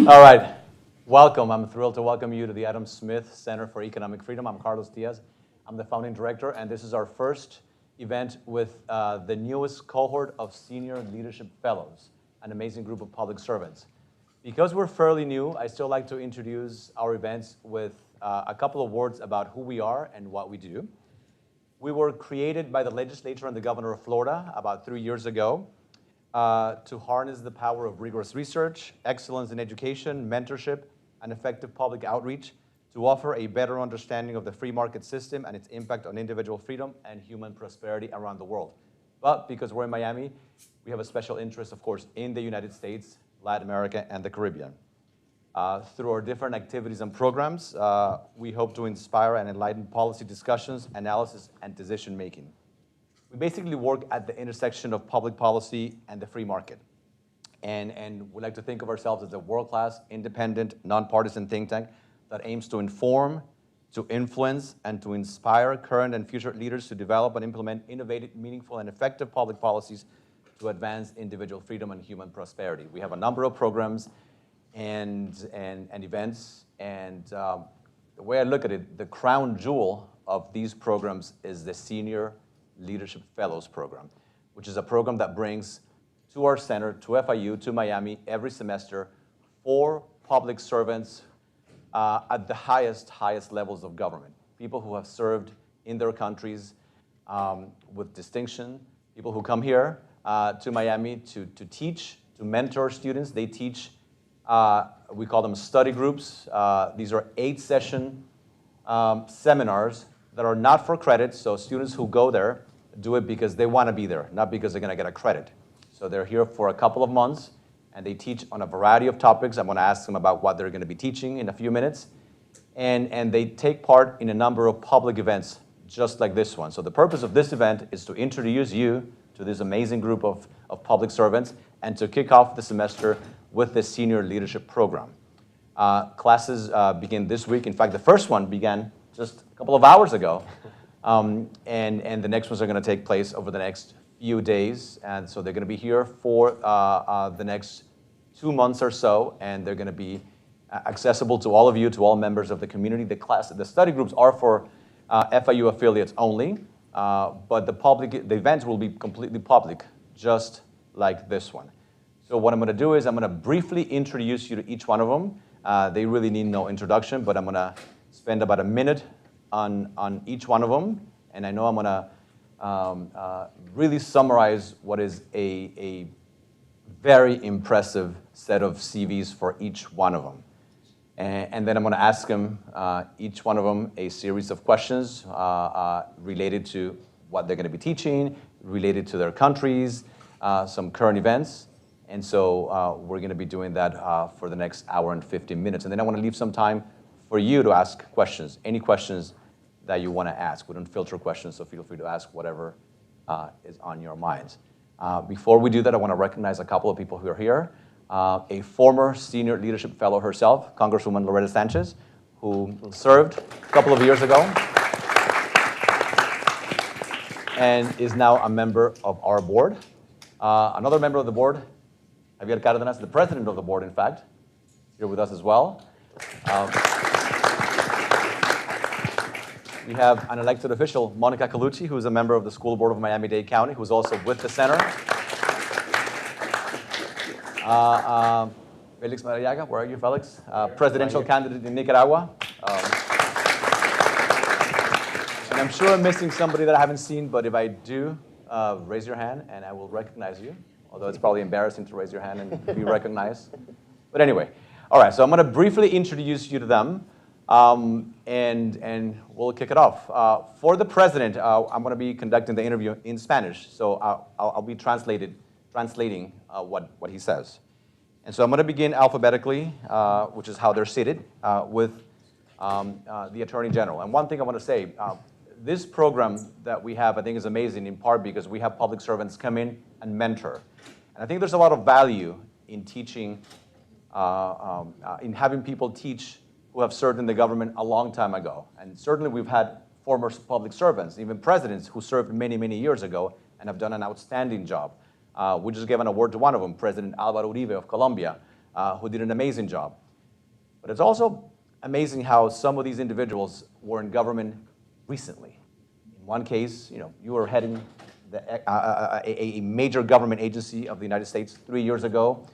All right, welcome. I'm thrilled to welcome you to the Adam Smith Center for Economic Freedom. I'm Carlos Diaz. I'm the founding director, and this is our first event with the newest cohort of senior leadership fellows, an amazing group of public servants. Because we're fairly new, I still like to introduce our events with a couple of words about who we are and what we do. We were created by the legislature and the governor of Florida about 3 years ago to harness the power of rigorous research, excellence in education, mentorship, and effective public outreach to offer a better understanding of the free market system and its impact on individual freedom and human prosperity around the world. But because we're in Miami, we have a special interest, of course, in the United States, Latin America, and the Caribbean. Through our different activities and programs, we hope to inspire and enlighten policy discussions, analysis, and decision-making. We basically work at the intersection of public policy and the free market. And we like to think of ourselves as a world-class, independent, nonpartisan think tank that aims to inform, to influence, and to inspire current and future leaders to develop and implement innovative, meaningful, and effective public policies to advance individual freedom and human prosperity. We have a number of programs and events, and the way I look at it, the crown jewel of these programs is the Senior Leadership Fellows Program, which is a program that brings to our center, to FIU, to Miami, every semester, 4 public servants at the highest levels of government. People who have served in their countries with distinction, people who come here to Miami to teach, to mentor students. They teach, we call them study groups. These are 8-session seminars that are not for credit, so students who go there do it because they want to be there, not because they're going to get a credit. So they're here for a couple of months, and they teach on a variety of topics. I'm going to ask them about what they're going to be teaching in a few minutes. And they take part in a number of public events just like this one. So the purpose of this event is to introduce you to this amazing group of public servants and to kick off the semester with the Senior Leadership Program. Classes begin this week. In fact, the first one began just a couple of hours ago. And the next ones are going to take place over the next few days. And so they're going to be here for the next 2 months or so, and they're going to be accessible to all of you, to all members of the community. The study groups are for FIU affiliates only, but the events will be completely public, just like this one. So what I'm going to do is I'm going to briefly introduce you to each one of them. They really need no introduction, but I'm going to spend about a minute on each one of them, and I know I'm going to really summarize what is a very impressive set of CVs for each one of them. And then I'm going to ask them, each one of them, a series of questions related to what they're going to be teaching, related to their countries, some current events. And so we're going to be doing that for the next hour and 15 minutes. And then I want to leave some time for you to ask questions, any questions that you want to ask. We don't filter questions, so feel free to ask whatever is on your minds. Before we do that, I want to recognize a couple of people who are here. A former Senior Leadership Fellow herself, Congresswoman Loretta Sanchez, who served a couple of years ago and is now a member of our board. Another member of the board, Javier Cárdenas, the president of the board, in fact, here with us as well. We have an elected official, Monica Colucci, who is a member of the School Board of Miami-Dade County, who's also with the center. Felix Madariaga, where are you, Felix? Presidential candidate in Nicaragua. And I'm sure I'm missing somebody that I haven't seen, but if I do, raise your hand and I will recognize you, although it's probably embarrassing to raise your hand and be recognized. But anyway, all right, so I'm going to briefly introduce you to them. And we'll kick it off. For the president, I'm going to be conducting the interview in Spanish, so I'll be translating what he says. And so I'm going to begin alphabetically, which is how they're seated, with the Attorney General. And one thing I want to say, this program that we have, I think, is amazing, in part because we have public servants come in and mentor. And I think there's a lot of value in teaching, in having people teach who have served in the government a long time ago. And certainly we've had former public servants, even presidents who served many, many years ago and have done an outstanding job. We just gave an award to one of them, President Álvaro Uribe of Colombia, who did an amazing job. But it's also amazing how some of these individuals were in government recently. In one case, you were heading a major government agency of the United States 3 years ago.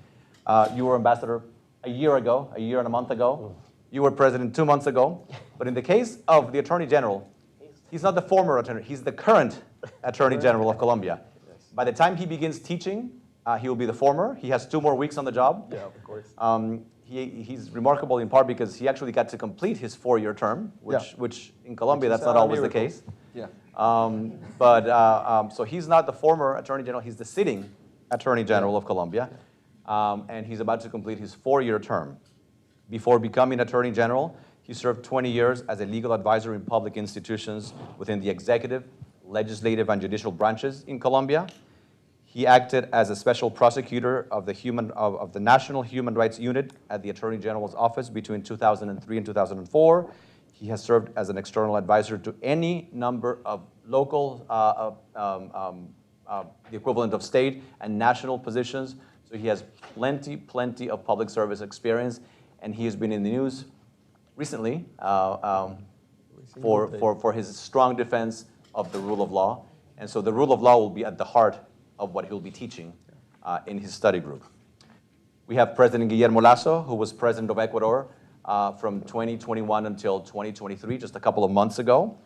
You were ambassador a year and a month ago. You were president 2 months ago. But in the case of the Attorney General, he's not the former attorney, he's the current Attorney General of Colombia. By the time he begins teaching, he will be the former. He has 2 more weeks on the job. Yeah, of course. He's remarkable in part because he actually got to complete his 4-year term, which in Colombia, that's not always the case. Yeah. So he's not the former Attorney General, he's the sitting Attorney General of Colombia. And he's about to complete his 4-year term. Before becoming Attorney General, he served 20 years as a legal advisor in public institutions within the executive, legislative, and judicial branches in Colombia. He acted as a special prosecutor of the National Human Rights Unit at the Attorney General's office between 2003 and 2004. He has served as an external advisor to any number of local, the equivalent of state and national positions. So he has plenty of public service experience, and he has been in the news recently for his strong defense of the rule of law. And so the rule of law will be at the heart of what he'll be teaching in his study group. We have President Guillermo Lasso, who was president of Ecuador from 2021 until 2023, just a couple of months ago.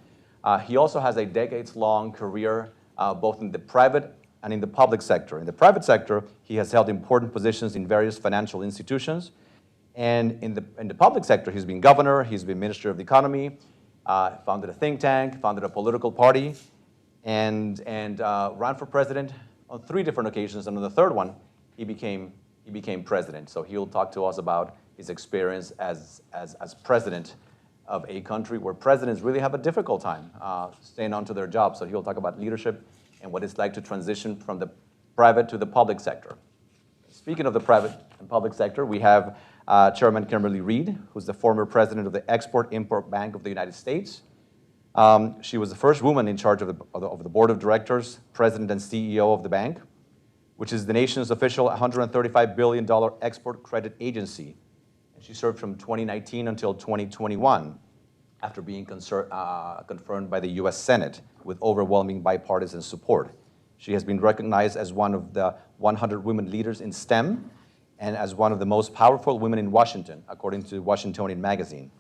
He also has a decades-long career both in the private and in the public sector. In the private sector, he has held important positions in various financial institutions. And in the public sector, he's been governor, he's been minister of the economy, founded a think tank, founded a political party, and ran for president on 3 different occasions. And on the 3rd one, he became president. So he'll talk to us about his experience as president of a country where presidents really have a difficult time staying on to their job. So he'll talk about leadership and what it's like to transition from the private to the public sector. Speaking of the private and public sector, we have Chairman Kimberly Reed, who's the former president of the Export-Import Bank of the United States. She was the first woman in charge of the board of directors, president and CEO of the bank, which is the nation's official $135 billion export credit agency. And she served from 2019 until 2021 after being confirmed by the US Senate with overwhelming bipartisan support. She has been recognized as one of the 100 women leaders in STEM and as one of the most powerful women in Washington, according to Washingtonian magazine.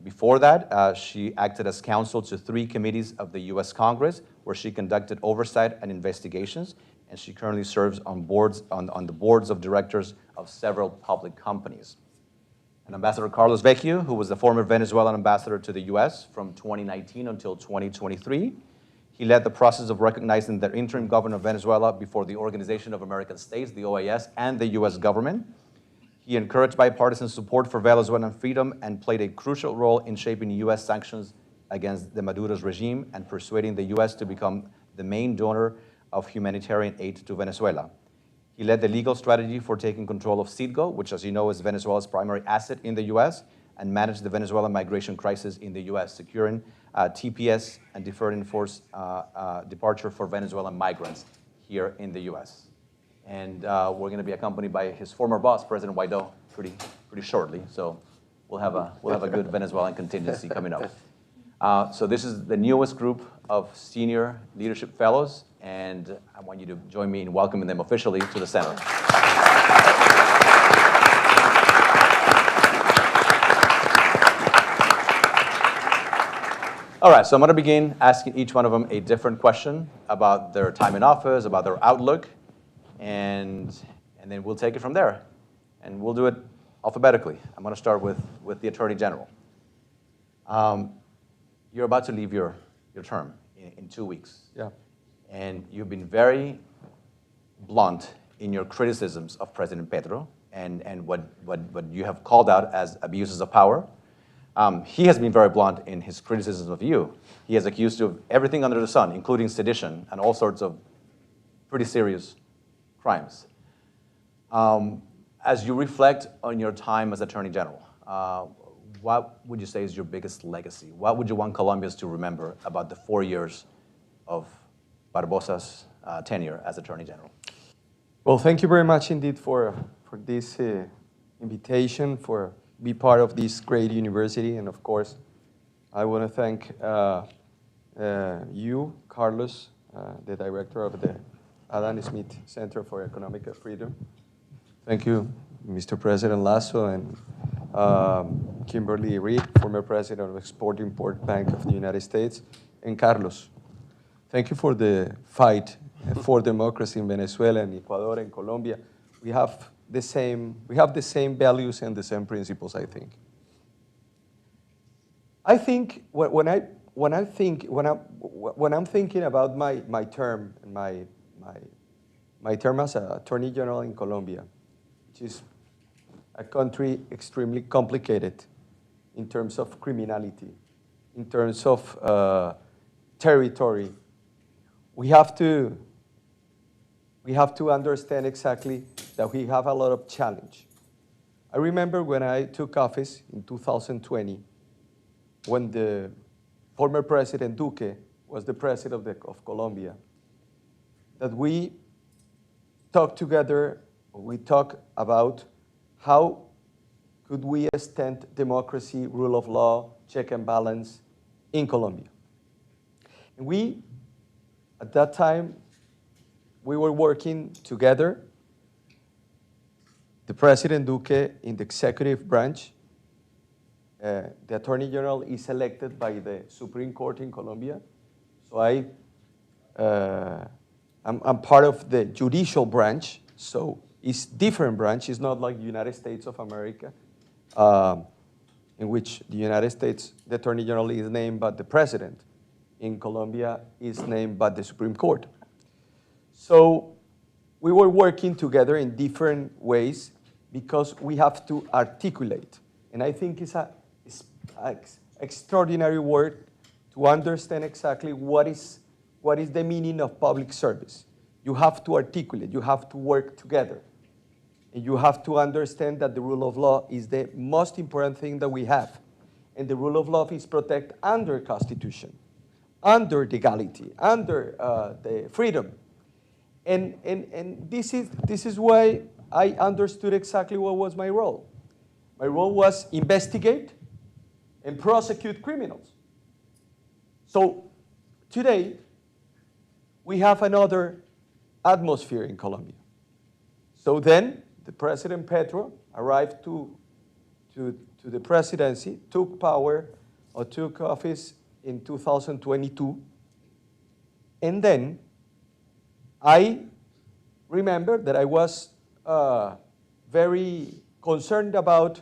Before that, she acted as counsel to 3 committees of the US Congress, where she conducted oversight and investigations, and she currently serves on the boards of directors of several public companies. And Ambassador Carlos Vecchio, who was the former Venezuelan ambassador to the US from 2019 until 2023, he led the process of recognizing the interim governor of Venezuela before the Organization of American States, the OAS, and the US government. He encouraged bipartisan support for Venezuelan freedom and played a crucial role in shaping US sanctions against the Maduro's regime and persuading the US to become the main donor of humanitarian aid to Venezuela. He led the legal strategy for taking control of Citgo, which, as you know, is Venezuela's primary asset in the US, and managed the Venezuelan migration crisis in the US, securing TPS and deferred enforced departure for Venezuelan migrants here in the US. And we're going to be accompanied by his former boss, President Guaido, pretty shortly. So we'll have a good Venezuelan contingency coming up. So this is the newest group of senior leadership fellows, and I want you to join me in welcoming them officially to the center. All right, so I'm going to begin asking each one of them a different question about their time in office, about their outlook, and then we'll take it from there. And we'll do it alphabetically. I'm going to start with the Attorney General. You're about to leave your term in 2 weeks. Yeah. And you've been very blunt in your criticisms of President Petro and what you have called out as abuses of power. He has been very blunt in his criticisms of you. He has accused you of everything under the sun, including sedition and all sorts of pretty serious crimes. As you reflect on your time as Attorney General, what would you say is your biggest legacy? What would you want Colombians to remember about the 4 years of Barbosa's tenure as Attorney General? Well, thank you very much indeed for for this invitation for be part of this great university. And of course, I want to thank you, Carlos, the director of the Adam Smith Center for Economic Freedom. Thank you, Mr. President Lasso, and Kimberly Reed, former president of Export-Import Bank of the United States, and Carlos. Thank you for the fight for democracy in Venezuela and Ecuador and Colombia. We have the same values and the same principles, I think. I think when I'm thinking about my term and my term as an Attorney General in Colombia, which is a country extremely complicated in terms of criminality, in terms of territory, we have to understand exactly that we have a lot of challenge. I remember when I took office in 2020, when the former President Duque was the president of Colombia, that we talked together, we talked about how could we extend democracy, rule of law, check and balance in Colombia. And we, at that time, we were working together, the President Duque in the executive branch. The Attorney General is elected by the Supreme Court in Colombia. So I'm part of the judicial branch, so it's different branch. It's not like the United States of America, in which the United States, the Attorney General is named by the President. In Colombia, is named by the Supreme Court. So we were working together in different ways because we have to articulate. And I think it's an extraordinary word to understand exactly what is the meaning of public service. You have to articulate, you have to work together. And you have to understand that the rule of law is the most important thing that we have. And the rule of law is protected under Constitution, under legality, under the freedom. And this is why I understood exactly what was my role. My role was investigate and prosecute criminals. So today, we have another atmosphere in Colombia. So then, the President Petro arrived to the presidency, took power, or took office in 2022. And then I remember that I was very concerned about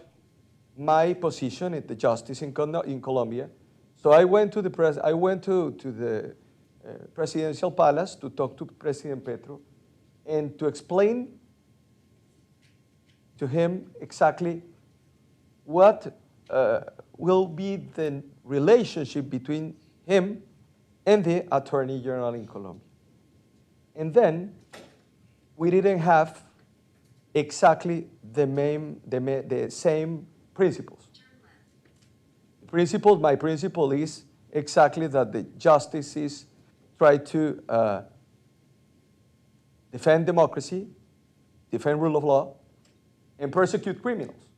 my position at the justice in Colombia. So I went to the presidential palace to talk to President Petro and to explain to him exactly what will be the relationship between him and the Attorney General in Colombia. And then we didn't have exactly the same principles. My principle is exactly that the justice is try to defend democracy, defend rule of law, and persecute criminals.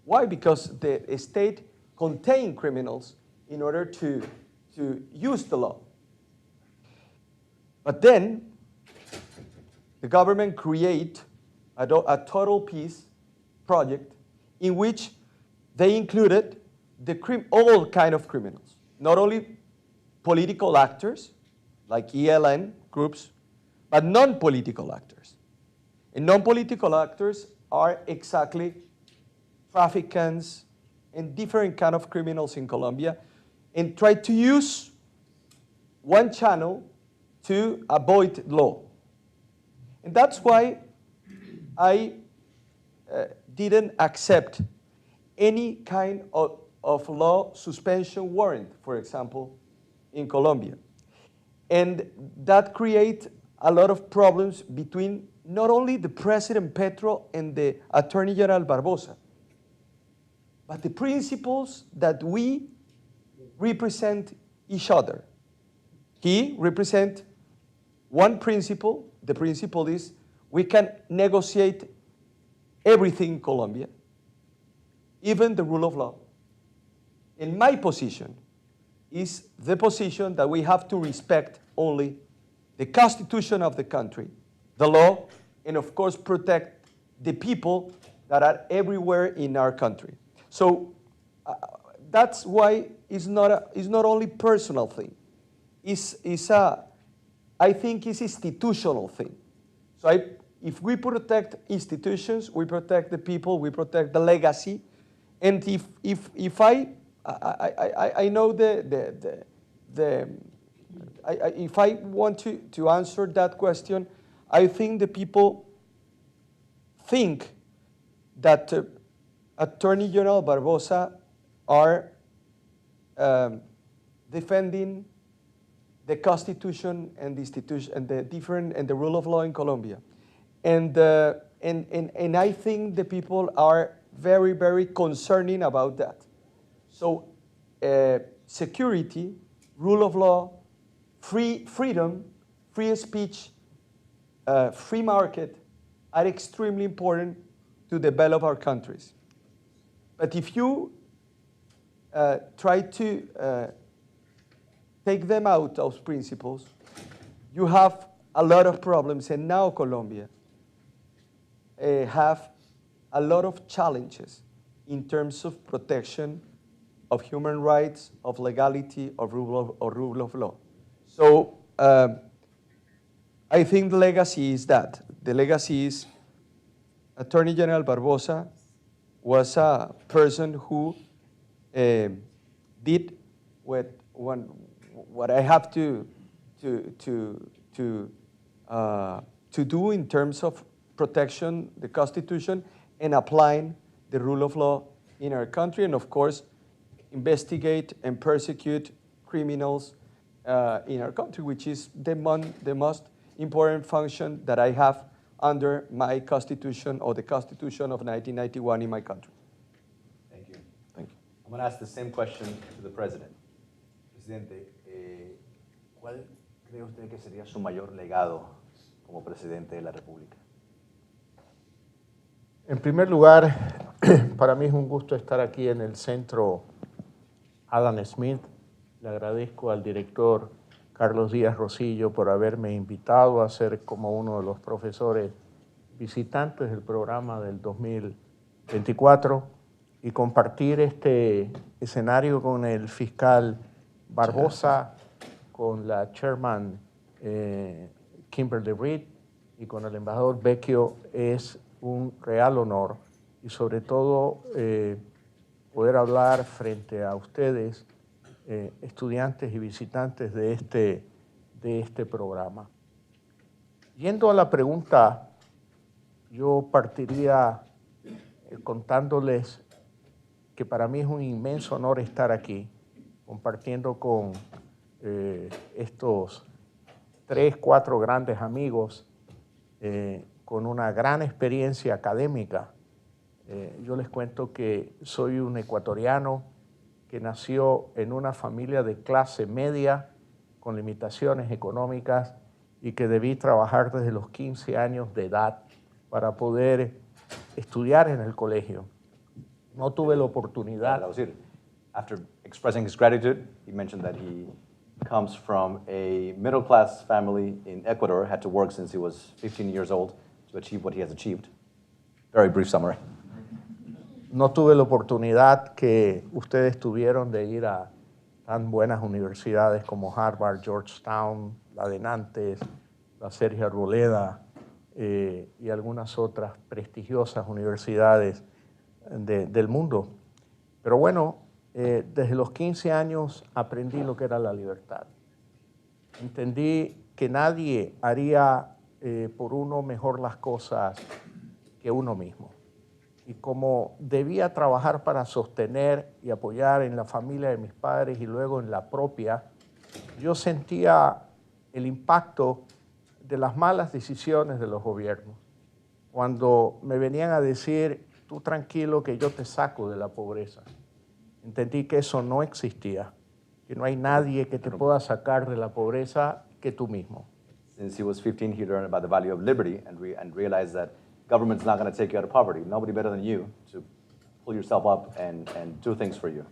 Why? Because the state contains criminals in order to use the law. But then, the government create a total peace project in which they included all kind of criminals, not only political actors, like ELN groups, but non-political actors. And non-political actors are exactly traffickers and different kind of criminals in Colombia, and try to use one channel to avoid law. And that's why I didn't accept any kind of law suspension warrant, for example, in Colombia. And that creates a lot of problems between not only the President Petro and the Attorney General Barbosa, but the principles that we represent each other. He represents one principle. The principle is we can negotiate everything in Colombia, even the rule of law. And my position is the position that we have to respect only the Constitution of the country, the law, and of course protect the people that are everywhere in our country. So that's why it's not only personal thing. I think it's institutional thing. So if we protect institutions, we protect the people, we protect the legacy, and if I know if I want to answer that question, I think the people think that Attorney General Barbosa are defending the Constitution and the institution and the rule of law in Colombia, and I think the people are very, very concerning about that. So security, rule of law, freedom, free speech, free market are extremely important to develop our countries. But if you try to take them out of principles, you have a lot of problems. And now Colombia have a lot of challenges in terms of protection of human rights, of legality, of rule of law. So I think the legacy is that. The legacy is Attorney General Barbosa was a person who did what I have to do in terms of protection, the Constitution, and applying the rule of law in our country, and of course, investigate and persecute criminals in our country, which is the most important function that I have under my Constitution or the Constitution of 1991 in my country. Thank you. Thank you. I'm going to ask the same question to the President. Presidente, ¿cuál cree usted que sería su mayor legado como Presidente de la República? En primer lugar, para mí es un gusto estar aquí en el Centro Adam Smith. Le agradezco al director Carlos Díaz Rosillo por haberme invitado a ser como uno de los profesores visitantes del programa del 2024 y compartir este escenario con el fiscal Barbosa, con la chairman Kimberly y con el embajador Vecchio. Es un real honor y sobre todo poder hablar frente a ustedes, estudiantes y visitantes de este programa. Yendo a la pregunta, yo partiría contándoles que para mí es un inmenso honor estar aquí, compartiendo con estos 3, 4 grandes amigos, con una gran experiencia académica. Yo les cuento que soy un ecuatoriano que nació en una familia de clase media con limitaciones económicas y que debí trabajar desde los 15 años de edad para poder estudiar en el colegio. No tuve la oportunidad. After expressing his gratitude, he mentioned that he comes from a middle-class family in Ecuador, had to work since he was 15 years old to achieve what he has achieved. Very brief summary. No tuve la oportunidad que ustedes tuvieron de ir a tan buenas universidades como Harvard, Georgetown, la de Nantes, la Sergio Arboleda y algunas otras prestigiosas universidades del mundo. Pero bueno, desde los 15 años aprendí lo que era la libertad. Entendí que nadie haría por uno mejor las cosas que uno mismo. Y como debía trabajar para sostener y apoyar en la familia de mis padres y luego en la propia, yo sentía el impacto de las malas decisiones de los gobiernos. Cuando me venían a decir, tú tranquilo que yo te saco de la pobreza, entendí que eso no existía, que no hay nadie que te pueda sacar de la pobreza que tú mismo. Since he was 15, he learned about the value of liberty and realized that government's not going to take you out of poverty. Nobody better than you to pull yourself up and do things for you.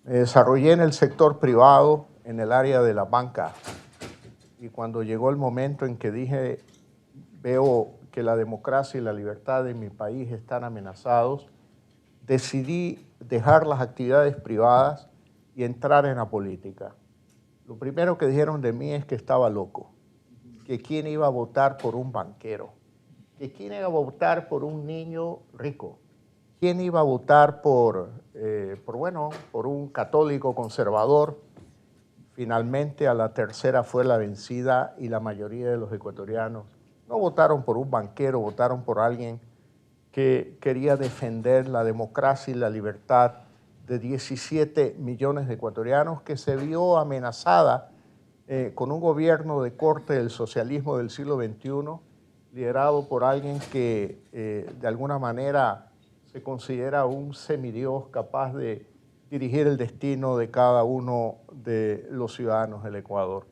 Me desarrollé en el sector privado, en el área de la banca. Y cuando llegó el momento en que dije, veo que la democracia y la libertad de mi país están amenazados, decidí dejar las actividades privadas y entrar en la política. Lo primero que dijeron de mí es que estaba loco, que quién iba a votar por un banquero, que quién iba a votar por un niño rico, quién iba a votar por un católico conservador. Finalmente, a la tercera fue la vencida y la mayoría de los ecuatorianos no votaron por un banquero, votaron por alguien que quería defender la democracia y la libertad de 17 millones de ecuatorianos que se vio amenazada con un gobierno de corte del socialismo del siglo XXI, liderado por alguien que de alguna manera se considera un semidios capaz de dirigir el destino de cada uno de los ciudadanos del Ecuador.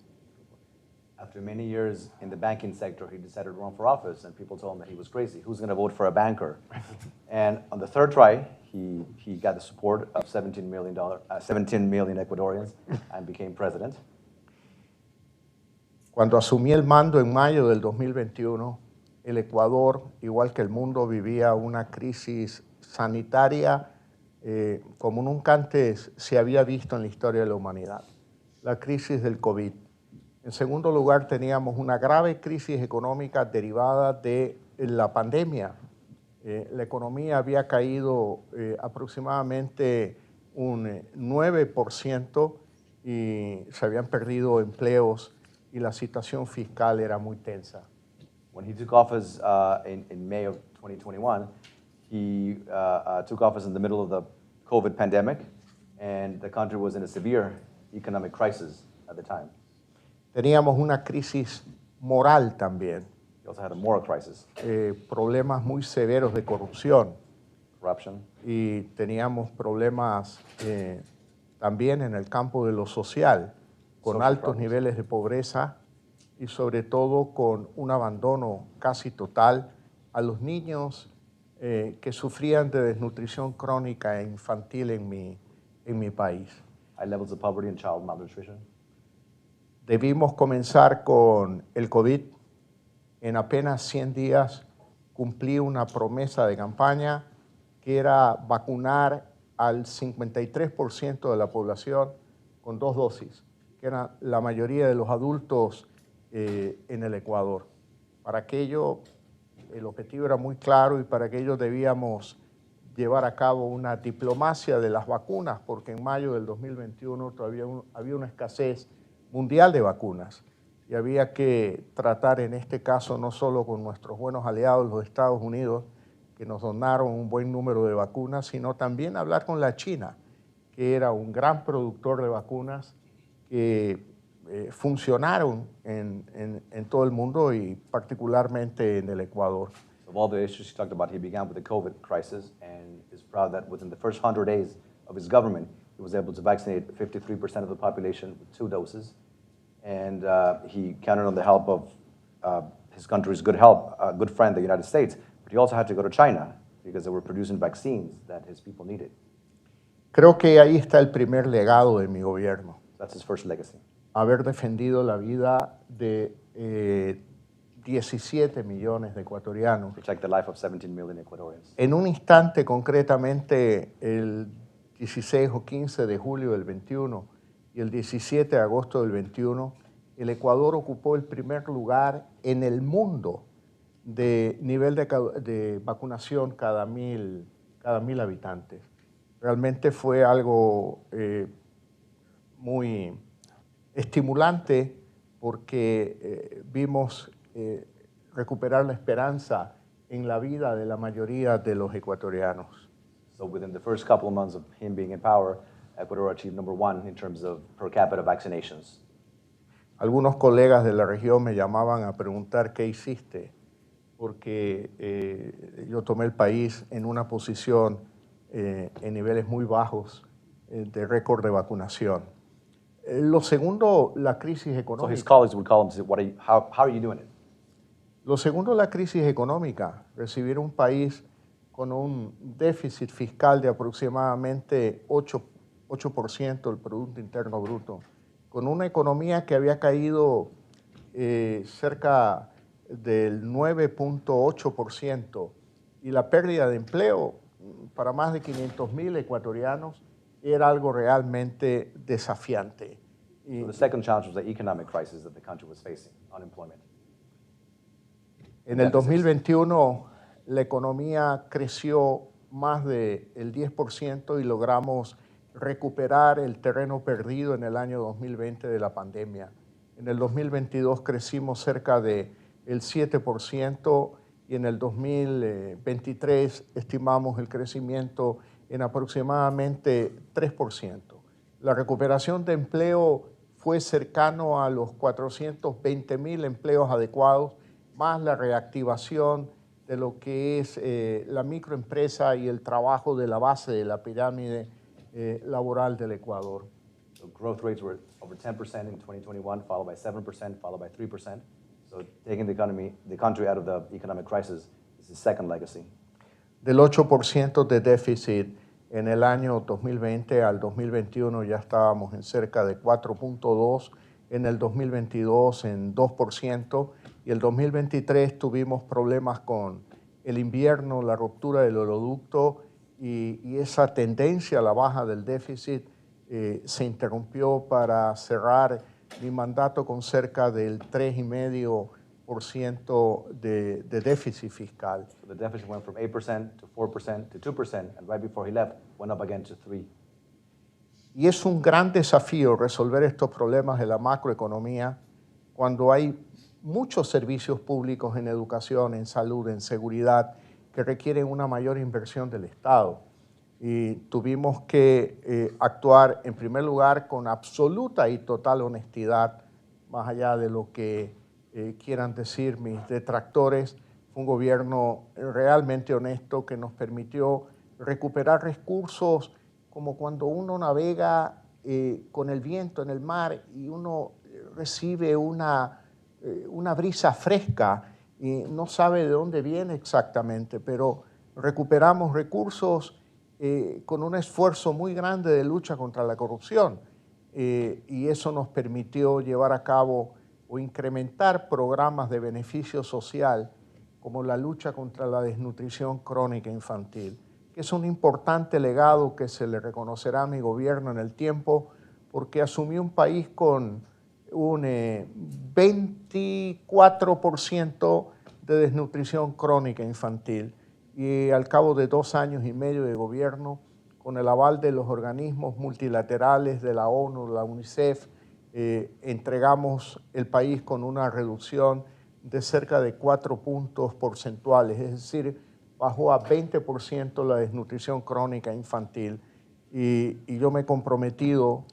After many years in the banking sector, he decided to run for office, and people told him that he was crazy. Who's going to vote for a banker? And on the third try, he got the support of 17 million Ecuadorians and became president. Cuando asumí el mando en mayo del 2021, el Ecuador, igual que el mundo, vivía una crisis sanitaria como nunca antes se había visto en la historia de la humanidad, la crisis del COVID. En segundo lugar, teníamos una grave crisis económica derivada de la pandemia. La economía había caído aproximadamente un 9% y se habían perdido empleos y la situación fiscal era muy tensa. When he took office in May of 2021, he took office in the middle of the COVID pandemic, and the country was in a severe economic crisis at the time. Teníamos una crisis moral también. He also had a moral crisis, Problemas muy severos de corrupción. corruption, Y teníamos problemas también en el campo de lo social, con Social altos problems. niveles de pobreza y sobre todo con un abandono casi total a los niños que sufrían de desnutrición crónica e infantil en mi país. high levels of poverty and child malnutrition. Debimos comenzar con el COVID. En apenas 100 días cumplí una promesa de campaña que era vacunar al 53% de la población con 2 dosis, que era la mayoría de los adultos en el Ecuador. Para aquello, el objetivo era muy claro y para aquello debíamos llevar a cabo una diplomacia de las vacunas, porque en mayo del 2021 todavía había una escasez mundial de vacunas y había que tratar en este caso no solo con nuestros buenos aliados, los Estados Unidos, que nos donaron un buen número de vacunas, sino también hablar con la China, que era un gran productor de vacunas que funcionaron en todo el mundo y particularmente en el Ecuador. Of all the issues he talked about, he began with the COVID crisis and is proud that within the first 100 days of his government, he was able to vaccinate 53% of the population with 2 doses. And he counted on the help of his country's good friend, the United States. But he also had to go to China because they were producing vaccines that his people needed. Creo que ahí está el primer legado de mi gobierno, That's his first legacy. haber defendido la vida de 17 millones de ecuatorianos. Protect the life of 17 million Ecuadorians. En un instante, concretamente, el 16 o 15 de julio del 21 y el 17 de agosto del 21, el Ecuador ocupó el primer lugar en el mundo de nivel de vacunación cada mil habitantes. Realmente fue algo muy estimulante porque vimos recuperar la esperanza en la vida de la mayoría de los ecuatorianos. So within the first couple of months of him being in power, Ecuador achieved number 1 in terms of per capita vaccinations. Algunos colegas de la región me llamaban a preguntar qué hiciste, porque yo tomé el país en una posición en niveles muy bajos de récord de vacunación. Lo segundo, la crisis So his económica. colleagues would call him and say, how are you doing it? Lo segundo, la crisis económica. Recibir un país con un déficit fiscal de aproximadamente 8% del Producto Interno Bruto, con una economía que había caído cerca del 9.8% y la pérdida de empleo para más de 500,000 ecuatorianos era algo realmente desafiante. So the second challenge was the economic crisis that the country was facing, unemployment. En el 2021 la economía creció más del 10% y logramos recuperar el terreno perdido en el año 2020 de la pandemia. En el 2022 crecimos cerca del 7% y en el 2023 estimamos el crecimiento en aproximadamente 3%. La recuperación de empleo fue cercano a los 420,000 empleos adecuados, más la reactivación de lo que es la microempresa y el trabajo de la base de la pirámide laboral del Ecuador. So growth rates were over 10% in 2021, followed by 7%, followed by 3%. So taking the country out of the economic crisis is the second legacy. Del 8% de déficit en el año 2020 al 2021 ya estábamos en cerca de 4.2%, en el 2022 en 2%, y el 2023 tuvimos problemas con el invierno, la ruptura del oleoducto y esa tendencia a la baja del déficit se interrumpió para cerrar mi mandato con cerca del 3,5% de déficit fiscal. So the deficit went from 8% to 4% to 2%, and right before he left, went up again to 3%. Y es un gran desafío resolver estos problemas de la macroeconomía cuando hay muchos servicios públicos en educación, en salud, en seguridad, que requieren una mayor inversión del Estado. Y tuvimos que actuar, en primer lugar, con absoluta y total honestidad, más allá de lo que quieran decir mis detractores. Fue un gobierno realmente honesto que nos permitió recuperar recursos como cuando uno navega con el viento en el mar y uno recibe una brisa fresca y no sabe de dónde viene exactamente, pero recuperamos recursos con un esfuerzo muy grande de lucha contra la corrupción y eso nos permitió llevar a cabo o incrementar programas de beneficio social como la lucha contra la desnutrición crónica infantil, que es un importante legado que se le reconocerá a mi gobierno en el tiempo porque asumió un país con un 24% de desnutrición crónica infantil y al cabo de 2 años y medio de gobierno, con el aval de los organismos multilaterales, de la ONU, la UNICEF, entregamos el país con una reducción de cerca de 4 puntos porcentuales, es decir, bajó a 20% la desnutrición crónica infantil y yo me he comprometido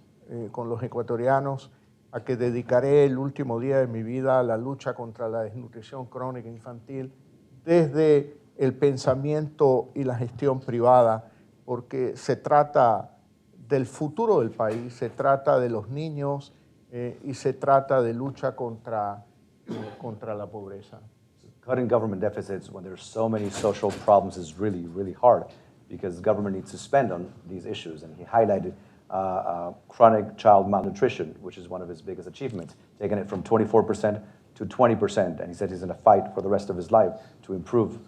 con los ecuatorianos a que dedicaré el último día de mi vida a la lucha contra la desnutrición crónica infantil desde el pensamiento y la gestión privada, porque se trata del futuro del país, se trata de los niños y se trata de lucha contra la pobreza. Cutting government deficits when there's so many social problems is really, really hard because the government needs to spend on these issues. And he highlighted chronic child malnutrition, which is one of his biggest achievements, taking it from 24% to 20%. And he said he's going to fight for the rest of his life to improve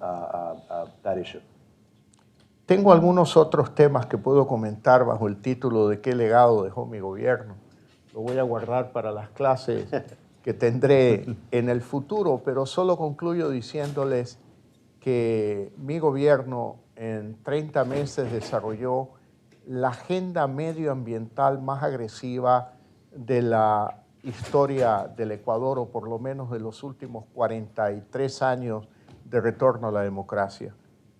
that issue. Tengo algunos otros temas que puedo comentar bajo el título de qué legado dejó mi gobierno. Lo voy a guardar para las clases que tendré en el futuro, pero solo concluyo diciéndoles que mi gobierno en 30 meses desarrolló la agenda medioambiental más agresiva de la historia del Ecuador, o por lo menos de los últimos 43 años de retorno a la democracia.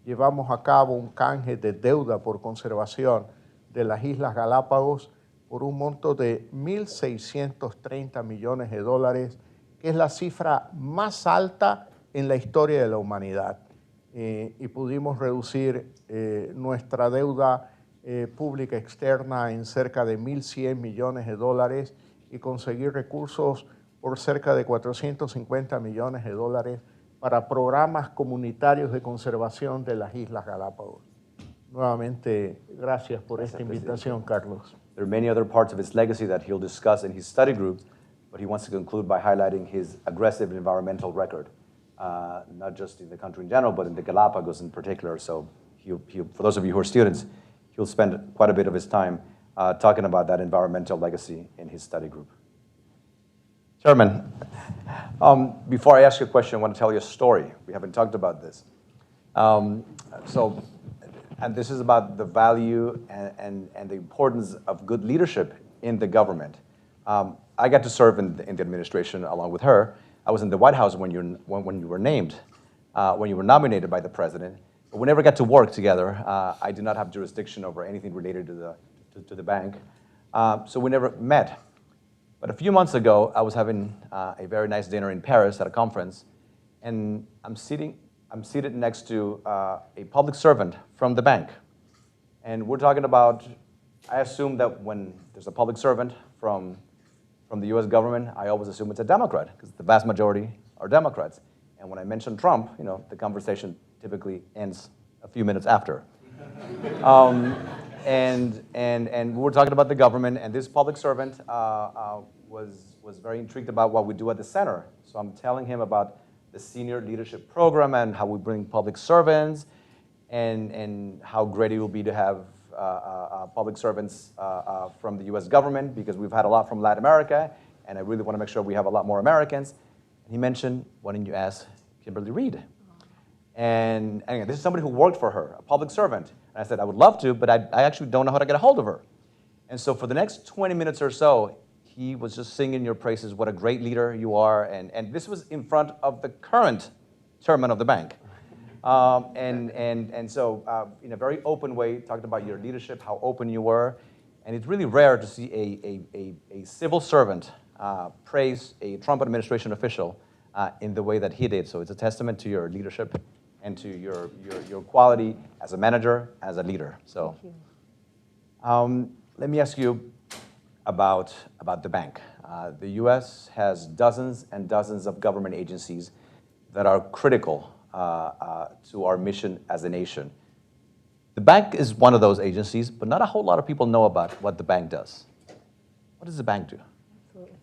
Llevamos a cabo un canje de deuda por conservación de las Islas Galápagos por un monto de $1,630 millones, que es la cifra más alta en la historia de la humanidad. Y pudimos reducir nuestra deuda pública externa en cerca de $1,100 millones y conseguir recursos por cerca de $450 millones para programas comunitarios de conservación de las Islas Galápagos. Nuevamente, gracias por esta invitación, Carlos. There are many other parts of his legacy that he'll discuss in his study group, but he wants to conclude by highlighting his aggressive environmental record, not just in the country in general, but in the Galapagos in particular. So for those of you who are students, he'll spend quite a bit of his time talking about that environmental legacy in his study group. Chairman, before I ask you a question, I want to tell you a story. We haven't talked about this. And this is about the value and the importance of good leadership in the government. I got to serve in the administration along with her. I was in the White House when you were named, when you were nominated by the president. But we never got to work together. I did not have jurisdiction over anything related to the bank. So we never met. But a few months ago, I was having a very nice dinner in Paris at a conference, and I'm seated next to a public servant from the bank. And we're talking about, I assume that when there's a public servant from the US government, I always assume it's a Democrat, because the vast majority are Democrats. And when I mention Trump, the conversation typically ends a few minutes after. And we were talking about the government, and this public servant was very intrigued about what we do at the center. So I'm telling him about the senior leadership program and how we bring public servants, and how great it will be to have public servants from the US government, because we've had a lot from Latin America, and I really want to make sure we have a lot more Americans. And he mentioned, why didn't you ask Kimberly Reed? And again, this is somebody who worked for her, a public servant. And I said, I would love to, but I actually don't know how to get a hold of her. And so for the next 20 minutes or so, he was just singing your praises, what a great leader you are. And this was in front of the current chairman of the bank. And so in a very open way, talked about your leadership, how open you were. And it's really rare to see a civil servant praise a Trump administration official in the way that he did. So it's a testament to your leadership and to your quality as a manager, as a leader. So let me ask you about the bank. The US has dozens and dozens of government agencies that are critical to our mission as a nation. The bank is one of those agencies, but not a whole lot of people know about what the bank does. What does the bank do? Absolutely.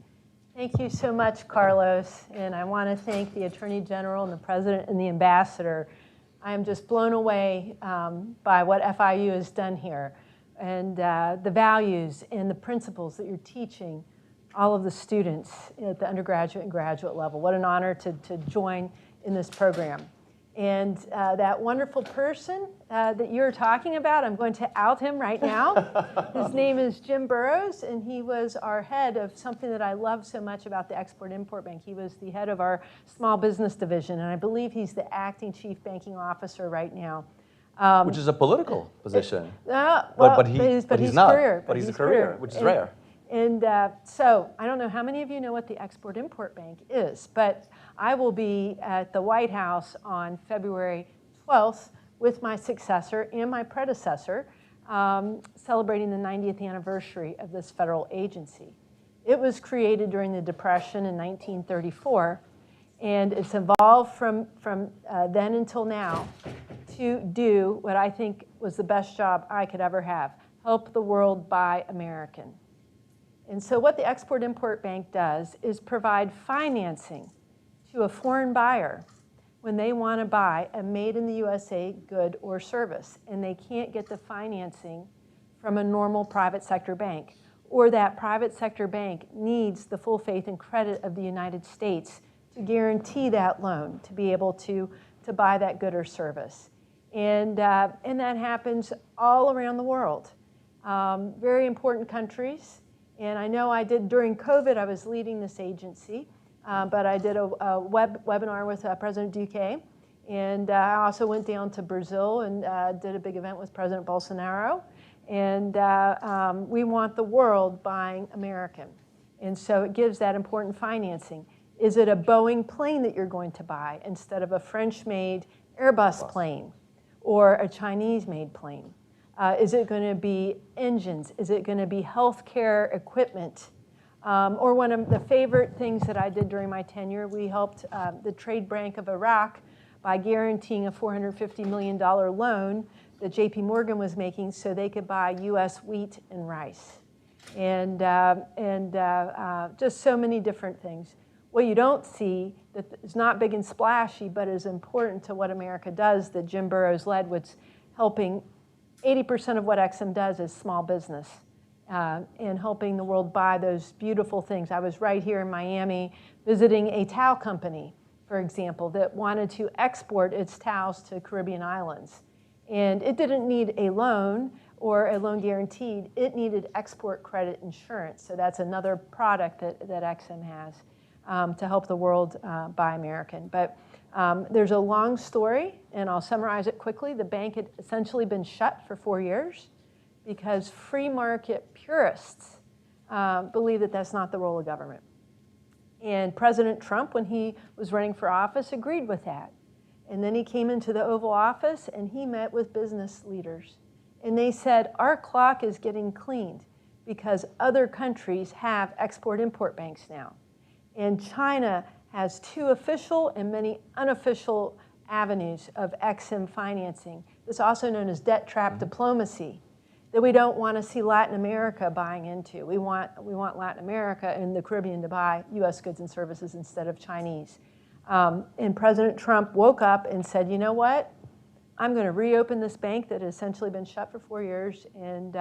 Thank you so much, Carlos. And I want to thank the Attorney General and the President and the Ambassador. I am just blown away by what FIU has done here, and the values and the principles that you're teaching all of the students at the undergraduate and graduate level. What an honor to join in this program. And that wonderful person that you're talking about, I'm going to out him right now. His name is Jim Burrows, and he was our head of something that I love so much about the Export-Import Bank. He was the head of our small business division, and I believe he's the acting chief banking officer right now. Which is a political position. But he's not. career. But he's a career, which is rare. And so I don't know how many of you know what the Export-Import Bank is, but I will be at the White House on February 12th with my successor and my predecessor, celebrating the 90th anniversary of this federal agency. It was created during the Depression in 1934, and it's evolved from then until now to do what I think was the best job I could ever have, help the world buy American. And so what the Export-Import Bank does is provide financing to a foreign buyer when they want to buy a made-in-the-USA good or service, and they can't get the financing from a normal private sector bank, or that private sector bank needs the full faith and credit of the United States to guarantee that loan, to be able to buy that good or service. And that happens all around the world. Very important countries. And I know I did, during COVID, I was leading this agency, but I did a webinar with President Duque, and I also went down to Brazil and did a big event with President Bolsonaro. And we want the world buying American. And so it gives that important financing. Is it a Boeing plane that you're going to buy instead of a French-made Airbus plane or a Chinese-made plane? Is it going to be engines? Is it going to be healthcare equipment? Or one of the favorite things that I did during my tenure, we helped the Trade Bank of Iraq by guaranteeing a $450 million loan that JP Morgan was making so they could buy US wheat and rice. And just so many different things. What you don't see that is not big and splashy, but is important to what America does that Jim Burrows led, was helping 80% of what Exim does is small business and helping the world buy those beautiful things. I was right here in Miami visiting a towel company, for example, that wanted to export its towels to Caribbean islands. And it didn't need a loan or a loan guaranteed. It needed export credit insurance. So that's another product that Exim has to help the world buy American. But there's a long story, and I'll summarize it quickly. The bank had essentially been shut for 4 years because free market purists believe that that's not the role of government. And President Trump, when he was running for office, agreed with that. And then he came into the Oval Office and he met with business leaders. And they said, our clock is getting cleaned because other countries have export-import banks now. And China has 2 official and many unofficial avenues of Exim financing. It's also known as debt trap diplomacy that we don't want to see Latin America buying into. We want Latin America and the Caribbean to buy US goods and services instead of Chinese. And President Trump woke up and said, you know what? I'm going to reopen this bank that had essentially been shut for 4 years, and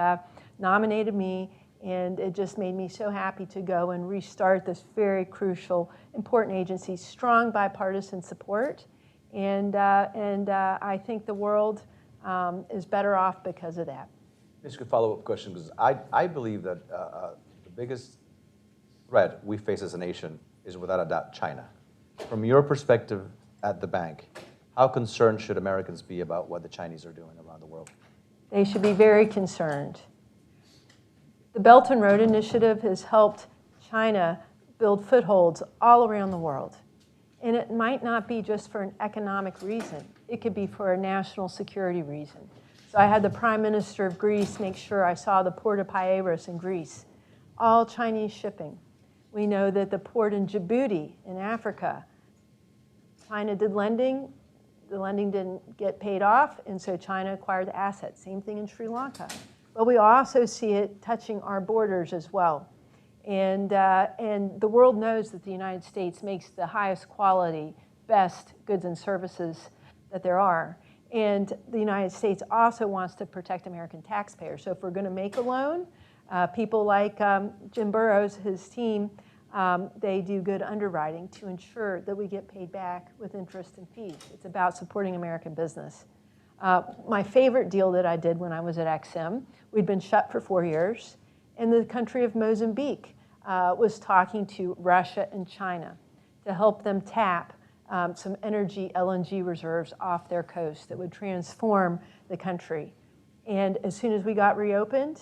nominated me. And it just made me so happy to go and restart this very crucial, important agency, strong bipartisan support. And I think the world is better off because of that. This is a follow-up question, because I believe that the biggest threat we face as a nation is without a doubt China. From your perspective at the bank, how concerned should Americans be about what the Chinese are doing around the world? They should be very concerned. The Belt and Road Initiative has helped China build footholds all around the world. And it might not be just for an economic reason. It could be for a national security reason. So I had the Prime Minister of Greece make sure I saw the port of Piraeus in Greece. All Chinese shipping. We know that the port in Djibouti in Africa, China did lending. The lending didn't get paid off, and so China acquired the assets. Same thing in Sri Lanka. But we also see it touching our borders as well. And the world knows that the United States makes the highest quality, best goods and services that there are. And the United States also wants to protect American taxpayers. So if we're going to make a loan, people like Jim Burrows, his team, they do good underwriting to ensure that we get paid back with interest and fees. It's about supporting American business. My favorite deal that I did when I was at Exim, we'd been shut for 4 years, and the country of Mozambique was talking to Russia and China to help them tap some energy LNG reserves off their coast that would transform the country. And as soon as we got reopened,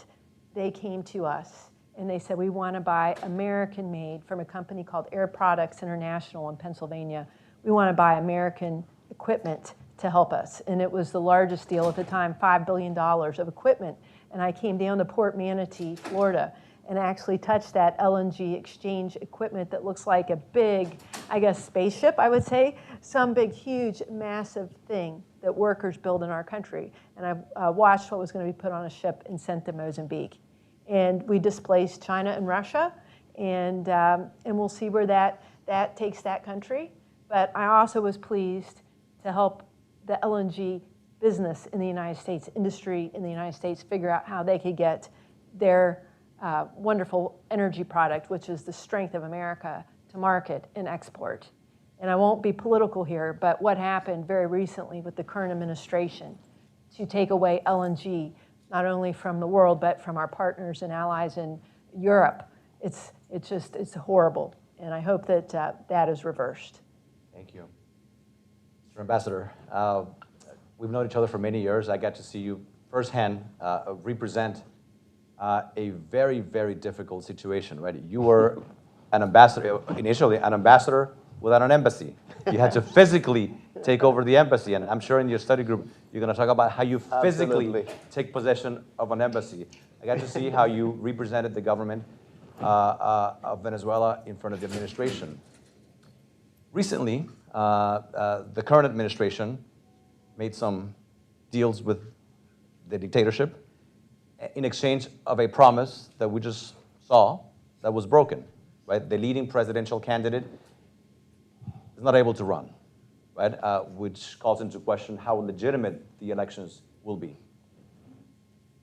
they came to us. And they said, we want to buy American-made from a company called Air Products International in Pennsylvania. We want to buy American equipment to help us. And it was the largest deal at the time, $5 billion of equipment. And I came down to Port Manatee, Florida, and actually touched that LNG exchange equipment that looks like a big, I guess, spaceship, I would say. Some big, huge, massive thing that workers build in our country. And I watched what was going to be put on a ship and sent to Mozambique. And we displaced China and Russia, and we'll see where that takes that country. But I also was pleased to help the LNG business in the United States, industry in the United States, figure out how they could get their wonderful energy product, which is the strength of America, to market and export. And I won't be political here, but what happened very recently with the current administration to take away LNG, not only from the world, but from our partners and allies in Europe. It's horrible. And I hope that that is reversed. Thank you. Mr. Ambassador, we've known each other for many years. I got to see you firsthand represent a very, very difficult situation, right? You were an ambassador, initially an ambassador without an embassy. You had to physically take over the embassy, and I'm sure in your study group, you're going to talk about how you physically take possession of an embassy. I got to see how you represented the government of Venezuela in front of the administration. Recently, the current administration made some deals with the dictatorship in exchange of a promise that we just saw that was broken, right? The leading presidential candidate is not able to run, right? Which calls into question how legitimate the elections will be.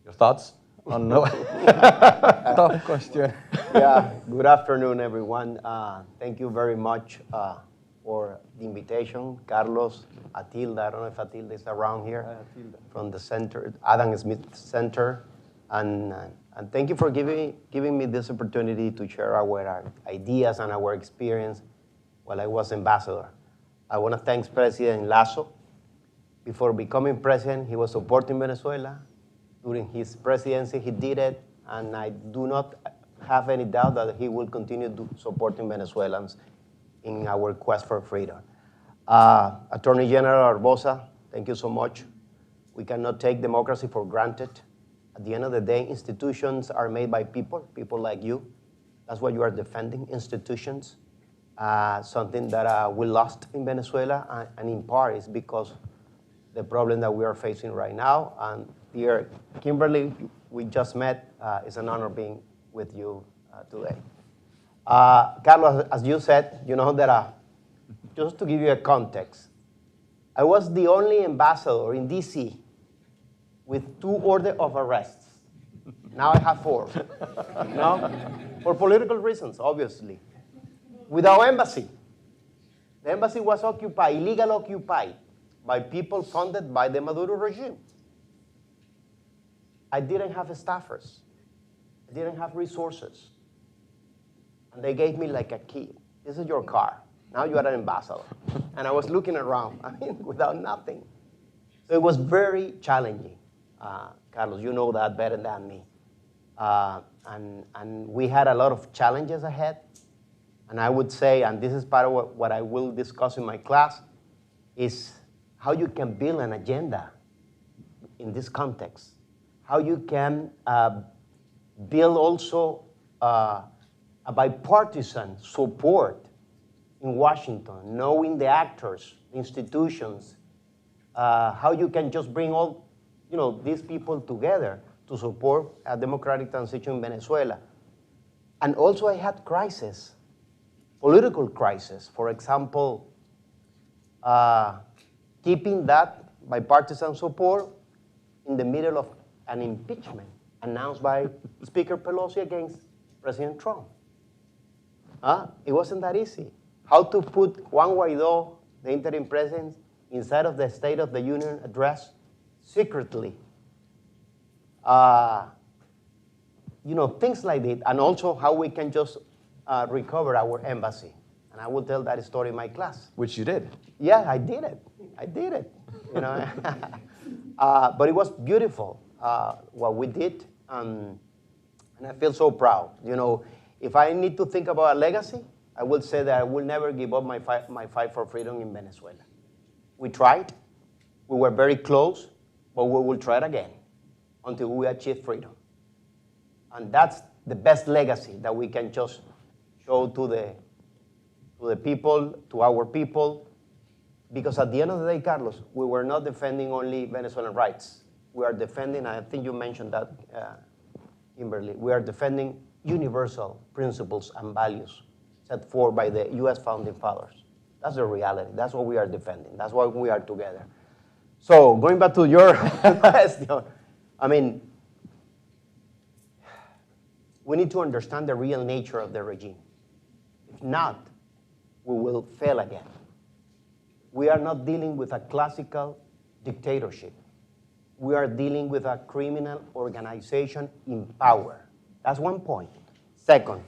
Your thoughts on no? Tough question. Yeah, good afternoon, everyone. Thank you very much for the invitation. Carlos, Atilda, I don't know if Atilda is around here, from the center, Adam Smith Center. And thank you for giving me this opportunity to share our ideas and our experience while I was ambassador. I want to thank President Lasso. Before becoming president, he was supporting Venezuela. During his presidency, he did it, and I do not have any doubt that he will continue supporting Venezuelans in our quest for freedom. Attorney General Barbosa, thank you so much. We cannot take democracy for granted. At the end of the day, institutions are made by people like you. That's what you are defending, institutions. Something that we lost in Venezuela, and in part is because the problem that we are facing right now. And dear Kimberly, we just met. It's an honor being with you today. Carlos, as you said, you know that, just to give you a context, I was the only ambassador in DC with 2 orders of arrests. Now I have 4, no? For political reasons, obviously. Without embassy. The embassy was occupied, illegally occupied, by people funded by the Maduro regime. I didn't have staffers. I didn't have resources. And they gave me like a key. This is your car. Now you are an ambassador. And I was looking around, without nothing. So it was very challenging. Carlos, you know that better than me. And we had a lot of challenges ahead. And I would say, and this is part of what I will discuss in my class, is how you can build an agenda in this context. How you can build also a bipartisan support in Washington, knowing the actors, institutions, how you can just bring all these people together to support a democratic transition in Venezuela. And also I had crisis, political crisis. For example, keeping that bipartisan support in the middle of an impeachment announced by Speaker Pelosi against President Trump. It wasn't that easy. How to put Juan Guaidó, the interim president, inside of the State of the Union address secretly. Things like that. And also how we can just recover our embassy. And I will tell that story in my class. Which you did. Yeah, I did it. But it was beautiful what we did, and I feel so proud. If I need to think about a legacy, I will say that I will never give up my fight for freedom in Venezuela. We tried. We were very close, but we will try it again until we achieve freedom. And that's the best legacy that we can just show to the people, to our people. Because at the end of the day, Carlos, we were not defending only Venezuelan rights. We are defending, I think you mentioned that, Kimberly, we are defending universal principles and values set forth by the U.S. founding fathers. That's the reality. That's what we are defending. That's why we are together. So going back to your question, we need to understand the real nature of the regime. If not, we will fail again. We are not dealing with a classical dictatorship. We are dealing with a criminal organization in power. That's one point. Second,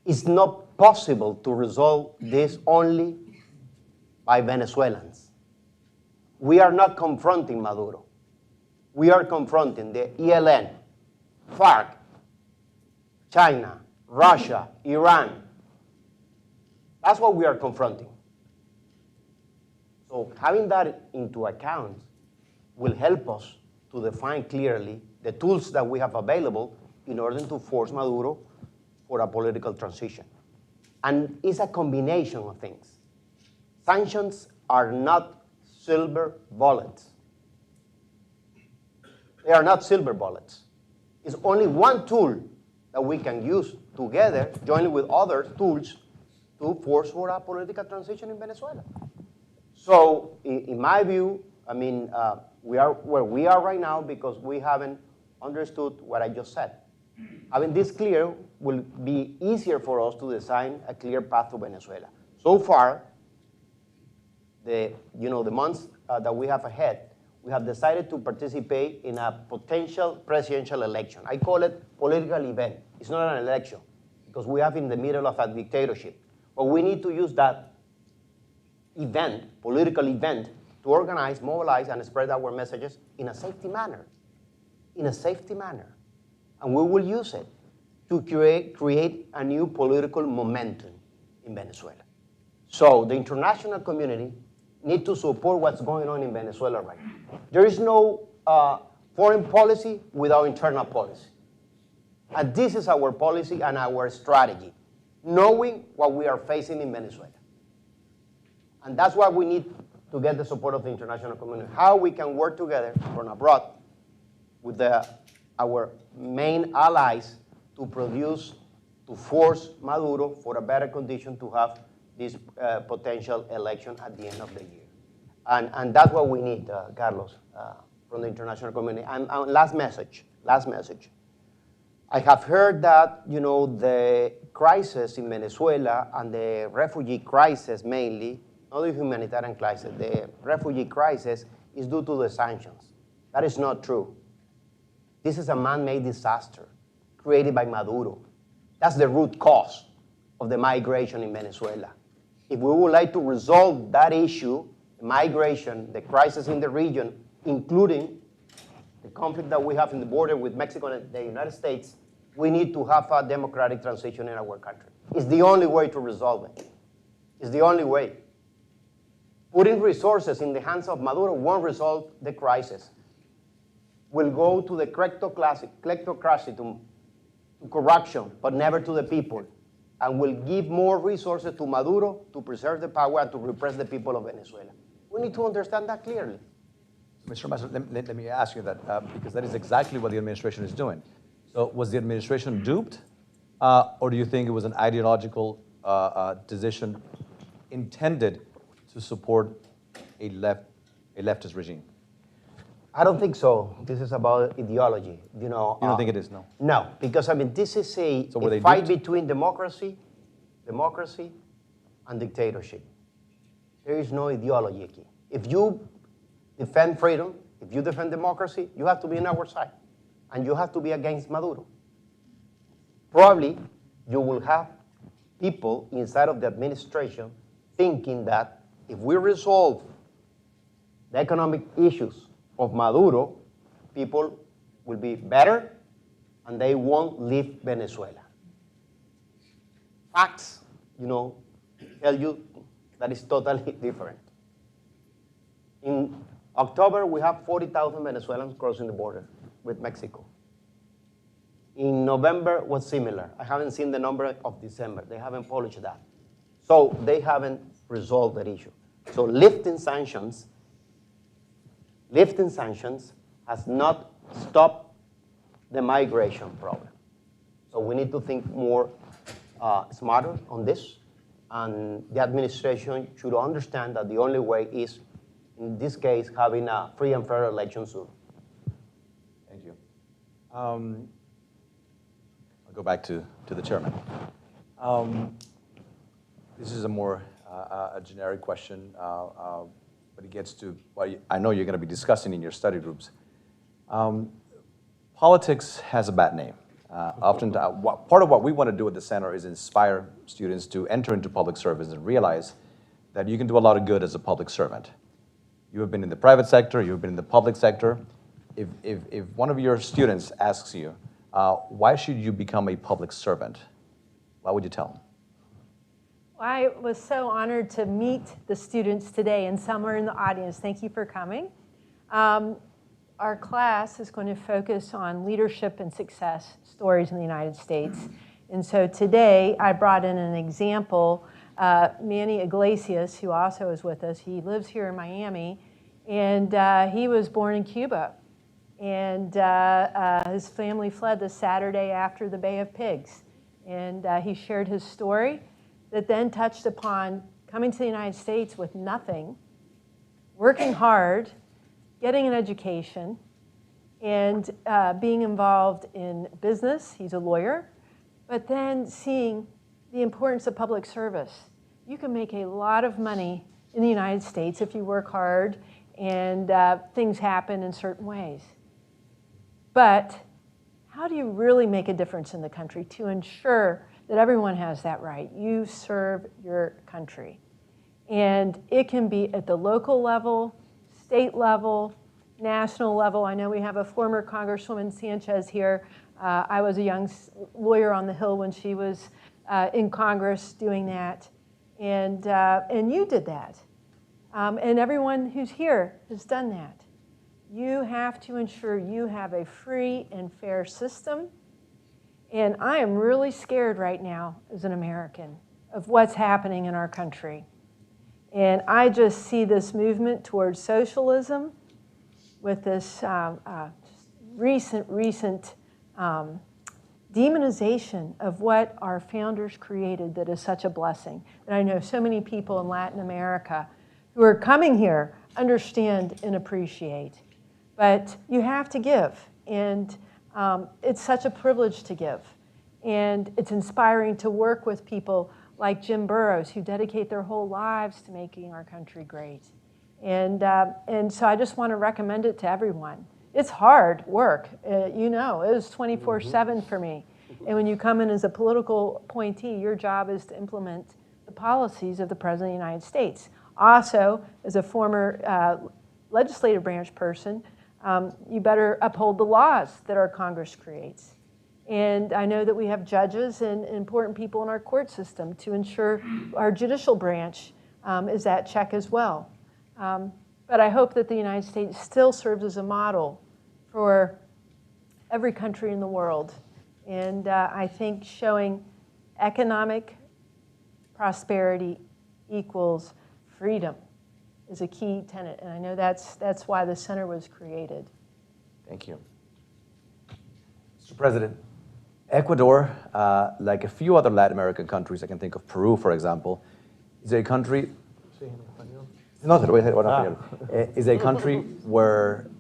it's not possible to resolve this only by Venezuelans. We are not confronting Maduro. We are confronting the ELN, FARC, China, Russia, Iran. That's what we are confronting. So having that into account will help us to define clearly the tools that we have available in order to force Maduro for a political transition. And it's a combination of things. Sanctions are not silver bullets. They are not silver bullets. It's only one tool that we can use together, jointly with other tools, to force for a political transition in Venezuela. So, in my view, I mean, we are where we are right now because we haven't understood what I just said. Having this clear will be easier for us to design a clear path to Venezuela. So far, the months that we have ahead, we have decided to participate in a potential presidential election. I call it political event. It's not an election because we are in the middle of a dictatorship. But we need to use that event, political event, to organize, mobilize, and spread our messages in a safety manner. In a safety manner. And we will use it to create a new political momentum in Venezuela. So the international community needs to support what's going on in Venezuela right now. There is no foreign policy without internal policy. And this is our policy and our strategy, knowing what we are facing in Venezuela. And that's why we need to get the support of the international community. How we can work together from abroad with our main allies to force Maduro for a better condition to have this potential election at the end of the year. And that's what we need, Carlos, from the international community. And last message. I have heard that, the crisis in Venezuela and the refugee crisis mainly, not the humanitarian crisis, the refugee crisis is due to the sanctions. That is not true. This is a man-made disaster created by Maduro. That's the root cause of the migration in Venezuela. If we would like to resolve that issue, the migration, the crisis in the region, including the conflict that we have in the border with Mexico and the United States, we need to have a democratic transition in our country. It's the only way to resolve it. It's the only way. Putting resources in the hands of Maduro won't resolve the crisis. Will go to the kleptocracy, to corruption, but never to the people, and will give more resources to Maduro to preserve the power and to repress the people of Venezuela. We need to understand that clearly. Mr. Master, let me ask you that, because that is exactly what the administration is doing. So was the administration duped, or do you think it was an ideological decision intended to support a leftist regime? I don't think so. This is about ideology. You don't think it is, no? No, because this is a fight between democracy and dictatorship. There is no ideology here. If you defend freedom, if you defend democracy, you have to be on our side. And you have to be against Maduro. Probably you will have people inside of the administration thinking that if we resolve the economic issues of Maduro, people will be better and they won't leave Venezuela. Facts, tell you that is totally different. In October, we have 40,000 Venezuelans crossing the border with Mexico. In November was similar. I haven't seen the number of December. They haven't published that. So they haven't resolved that issue. So lifting sanctions has not stopped the migration problem. So we need to think more smarter on this. And the administration should understand that the only way is, in this case, having a free and fair election soon. Thank you. I'll go back to the chairman. This is a more a generic question, but it gets to what I know you're going to be discussing in your study groups. Politics has a bad name. Often, part of what we want to do at the center is inspire students to enter into public service and realize that you can do a lot of good as a public servant. You have been in the private sector, you have been in the public sector. If one of your students asks you, why should you become a public servant? What would you tell them? I was so honored to meet the students today, and some are in the audience. Thank you for coming. Our class is going to focus on leadership and success stories in the United States. And so today I brought in an example, Manny Iglesias, who also is with us. He lives here in Miami, and he was born in Cuba. And his family fled the Saturday after the Bay of Pigs. And he shared his story that then touched upon coming to the United States with nothing, working hard, getting an education, and being involved in business. He's a lawyer, but then seeing the importance of public service. You can make a lot of money in the United States if you work hard and things happen in certain ways. But how do you really make a difference in the country to ensure that everyone has that right? You serve your country. And it can be at the local level, state level, national level. I know we have a former Congresswoman Sanchez here. I was a young lawyer on the Hill when she was in Congress doing that. And you did that. And everyone who's here has done that. You have to ensure you have a free and fair system. And I am really scared right now as an American of what's happening in our country. And I just see this movement towards socialism with this recent demonization of what our founders created that is such a blessing. And I know so many people in Latin America who are coming here understand and appreciate. But you have to give, and it's such a privilege to give. And it's inspiring to work with people like Jim Burrows, who dedicate their whole lives to making our country great. And so I just want to recommend it to everyone. It's hard work. You know, it was 24/7 for me. And when you come in as a political appointee, your job is to implement the policies of the President of the United States. Also, as a former legislative branch person, you better uphold the laws that our Congress creates. And I know that we have judges and important people in our court system to ensure our judicial branch is at check as well. But I hope that the United States still serves as a model for every country in the world. And I think showing economic prosperity equals freedom is a key tenet. And I know that's why the center was created. Thank you. Mr. President, Ecuador, like a few other Latin American countries, I can think of Peru, for example, is a country. No, te lo voy a decir ahora en español. Is a country where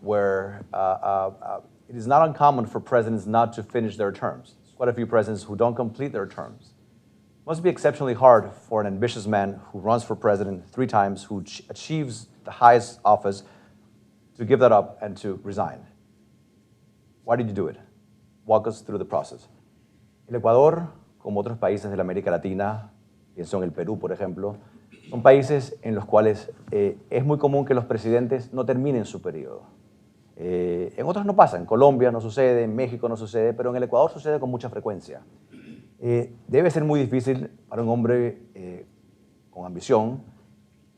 it is not uncommon for presidents not to finish their terms. There's quite a few presidents who don't complete their terms. It must be exceptionally hard for an ambitious man who runs for president 3 times, who achieves the highest office, to give that up and to resign. Why did you do it? Walk us through the process. El Ecuador, como otros países de la América Latina, pienso en el Perú, por ejemplo, son países en los cuales es muy común que los presidentes no terminen su periodo. En otros no pasa, en Colombia no sucede, en México no sucede, pero en el Ecuador sucede con mucha frecuencia. Debe ser muy difícil para un hombre con ambición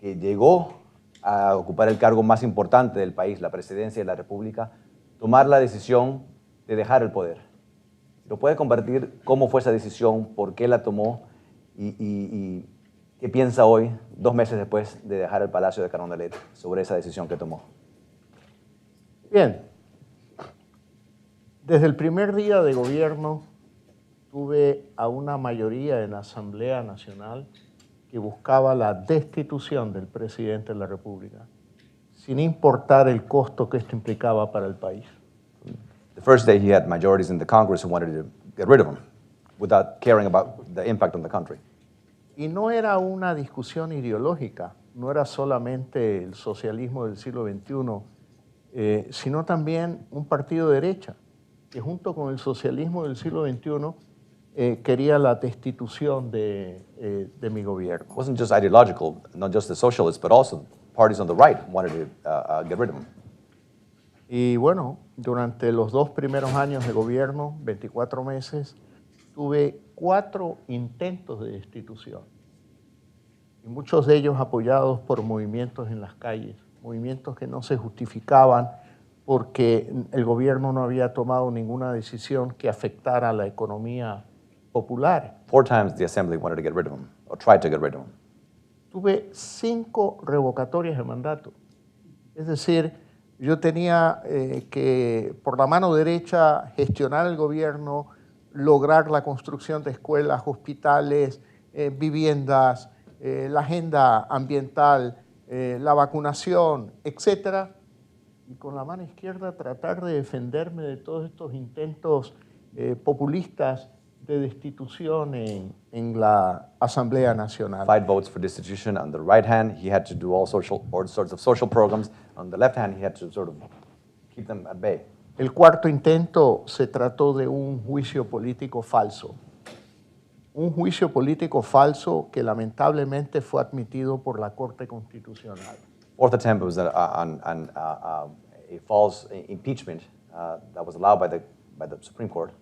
que llegó a ocupar el cargo más importante del país, la presidencia de la República, tomar la decisión de dejar el poder. ¿Lo puede compartir cómo fue esa decisión, por qué la tomó y qué piensa hoy, 2 meses después de dejar el Palacio de Carondelet, sobre esa decisión que tomó? Bien, desde el primer día de gobierno tuve a una mayoría en la Asamblea Nacional que buscaba la destitución del presidente de la República, sin importar el costo que esto implicaba para el país. The first day he had majorities in the Congress who wanted to get rid of him without caring about the impact on the country. Y no era una discusión ideológica, no era solamente el socialismo del siglo XXI, sino también un partido de derecha, que junto con el socialismo del siglo XXI quería la destitución de mi gobierno. It wasn't just ideological, not just the socialists, but also parties on the right wanted to get rid of him. Y bueno, durante los 2 primeros años de gobierno, 24 meses, tuve 4 intentos de destitución. Y muchos de ellos apoyados por movimientos en las calles, movimientos que no se justificaban porque el gobierno no había tomado ninguna decisión que afectara a la economía populares. 4 times the assembly wanted to get rid of him, or tried to get rid of him. Tuve 5 revocatorias de mandato. Es decir, yo tenía que, por la mano derecha, gestionar el gobierno, lograr la construcción de escuelas, hospitales, viviendas, la agenda ambiental, la vacunación, etc. Y con la mano izquierda tratar de defenderme de todos estos intentos populistas de destitución en la Asamblea Nacional. 5 votes for destitution. On the right hand, he had to do all sorts of social programs. On the left hand, he had to sort of keep them at bay. El cuarto intento se trató de un juicio político falso. Un juicio político falso que lamentablemente fue admitido por la Corte Constitucional. Fourth attempt was on a false impeachment that was allowed by the Supreme Court.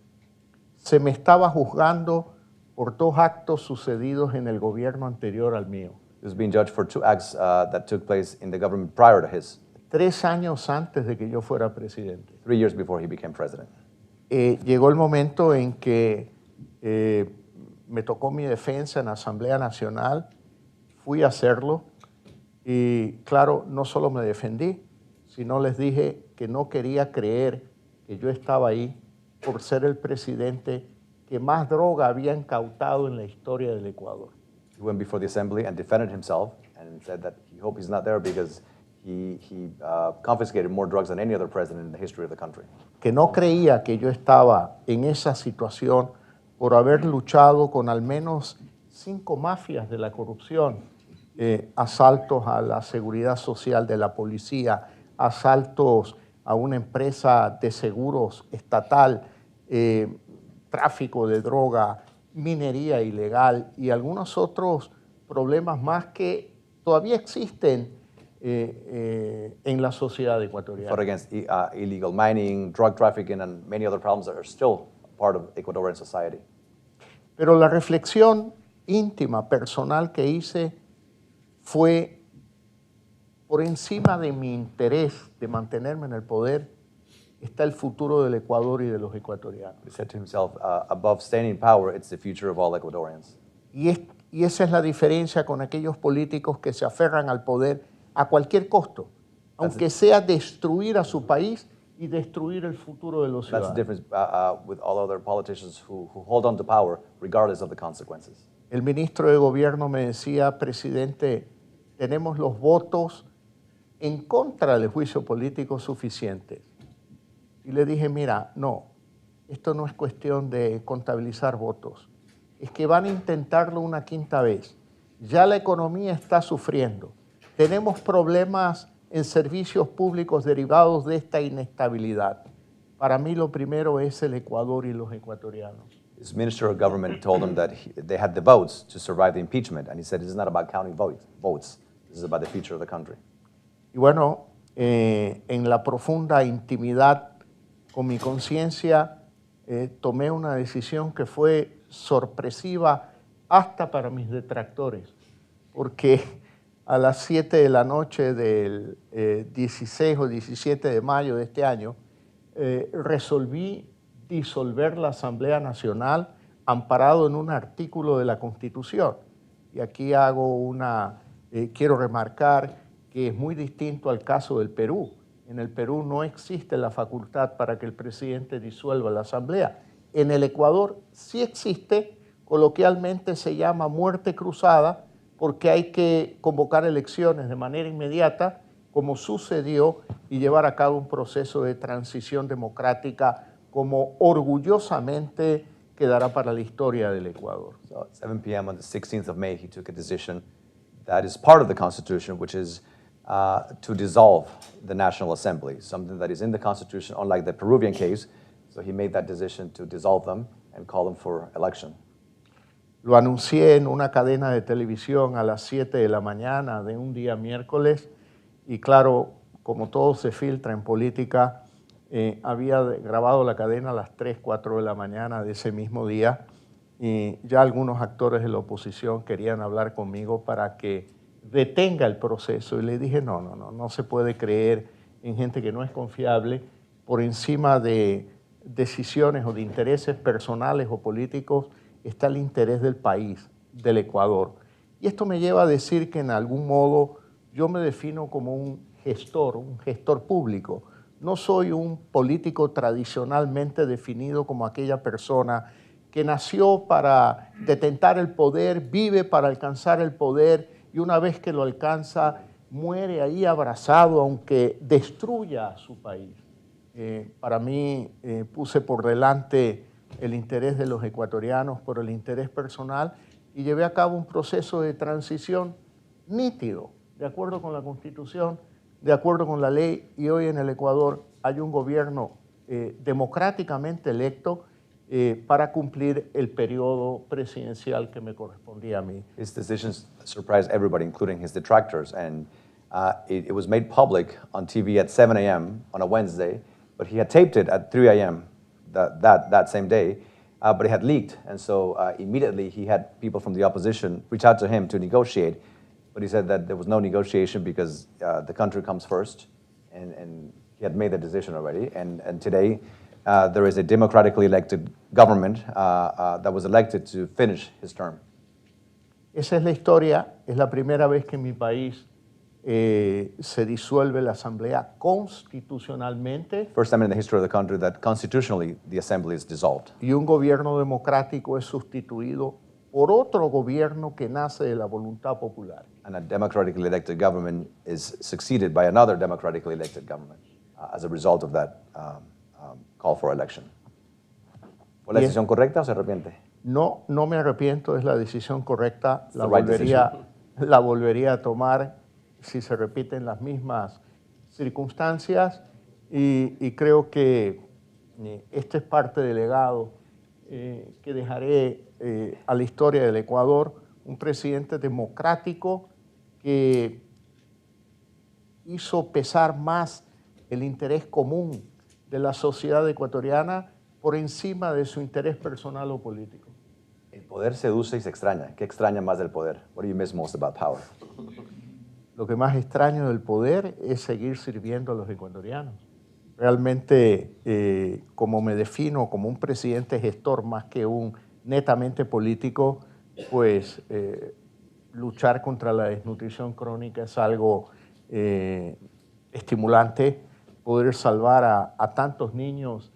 Se me estaba juzgando por 2 actos sucedidos en el gobierno anterior al mío. He was being judged for 2 acts that took place in the government prior to his. 3 años antes de que yo fuera presidente. 3 years before he became president. Llegó el momento en que me tocó mi defensa en la Asamblea Nacional, fui a hacerlo y claro, no solo me defendí, sino les dije que no quería creer que yo estaba ahí por ser el presidente que más droga había incautado en la historia del Ecuador. He went before the assembly and defended himself and said that he hoped he's not there because he confiscated more drugs than any other president in the history of the country. Que no creía que yo estaba en esa situación por haber luchado con al menos 5 mafias de la corrupción, asaltos a la seguridad social de la policía, asaltos a una empresa de seguros estatal, tráfico de droga, minería ilegal y algunos otros problemas más que todavía existen en la sociedad ecuatoriana. Fought against illegal mining, drug trafficking, and many other problems that are still part of Ecuadorian society. Pero la reflexión íntima, personal que hice fue por encima de mi interés de mantenerme en el poder, está el futuro del Ecuador y de los ecuatorianos. He said to himself, above staying in power, it's the future of all Ecuadorians. Y esa es la diferencia con aquellos políticos que se aferran al poder a cualquier costo, aunque sea destruir a su país y destruir el futuro de los That's the ciudadanos. difference with all other politicians who hold on to power regardless of the consequences. El ministro de Gobierno me decía, presidente, tenemos los votos en contra del juicio político suficientes. Y le dije, mira, no, esto no es cuestión de contabilizar votos, es que van a intentarlo una 5ª vez. Ya la economía está sufriendo, tenemos problemas en servicios públicos derivados de esta inestabilidad. Para mí lo primero es el Ecuador y los ecuatorianos. His minister of government told him that they had the votes to survive the impeachment, and he said, this is not about counting votes. This is about the future of the country. Y bueno, en la profunda intimidad con mi conciencia, tomé una decisión que fue sorpresiva hasta para mis detractores, porque a las 7 de la noche del 16 o 17 de mayo de este año, resolví disolver la Asamblea Nacional amparado en un artículo de la Constitución. Y aquí quiero remarcar que es muy distinto al caso del Perú. En el Perú no existe la facultad para que el presidente disuelva la Asamblea. En el Ecuador sí existe, coloquialmente se llama muerte cruzada, porque hay que convocar elecciones de manera inmediata, como sucedió, y llevar a cabo un proceso de transición democrática como orgullosamente quedará para la historia del Ecuador. So at 7 p.m. on the 16th of May, he took a decision that is part of the Constitution, which is to dissolve the National Assembly, something that is in the Constitution, unlike the Peruvian case. So he made that decision to dissolve them and call them for election. Lo anuncié en una cadena de televisión a las 7 de la mañana de un día miércoles y claro, como todo se filtra en política, había grabado la cadena a las 3, 4 de la mañana de ese mismo día y ya algunos actores de la oposición querían hablar conmigo para que detenga el proceso y le dije no se puede creer en gente que no es confiable por encima de decisiones o de intereses personales o políticos. está el interés del país, del Ecuador. Y esto me lleva a decir que en algún modo yo me defino como un gestor público. No soy un político tradicionalmente definido como aquella persona que nació para detentar el poder, vive para alcanzar el poder y una vez que lo alcanza, muere ahí abrazado aunque destruya a su país. Para mí puse por delante el interés de los ecuatorianos por el interés personal y llevé a cabo un proceso de transición nítido, de acuerdo con la Constitución, de acuerdo con la ley, y hoy en el Ecuador hay un gobierno democráticamente electo para cumplir el periodo presidencial que me correspondía a mí. His decisions surprised everybody, including his detractors, and it was made public on TV at 7 a.m. on a Wednesday, but he had taped it at 3 a.m. that same day, but it had leaked, and so immediately he had people from the opposition reach out to him to negotiate, but he said that there was no negotiation because the country comes first, and he had made the decision already, and today there is a democratically elected government that was elected to finish his term. Esa es la historia, es la primera vez que en mi país se disuelve la asamblea constitucionalmente. First time in the history of the country that constitutionally the assembly is dissolved. Y un gobierno democrático es sustituido por otro gobierno que nace de la voluntad popular. And a democratically elected government is succeeded by another democratically elected government as a result of that call for election. ¿Fue la decisión correcta o se arrepiente? No, no me arrepiento, es la decisión correcta, the right la volvería a tomar si se repiten las mismas circunstancias y creo que este es parte del legado que dejaré a la historia del Ecuador, un presidente democrático que hizo pesar más el interés común de la sociedad ecuatoriana por encima de su interés personal o político. El poder seduce y se extraña. ¿Qué extraña más del poder? What do you miss most about power? Lo que más extraño del poder es seguir sirviendo a los ecuatorianos. Realmente, como me defino como un presidente gestor más que un netamente político, pues luchar contra la desnutrición crónica es algo estimulante. Poder salvar a tantos niños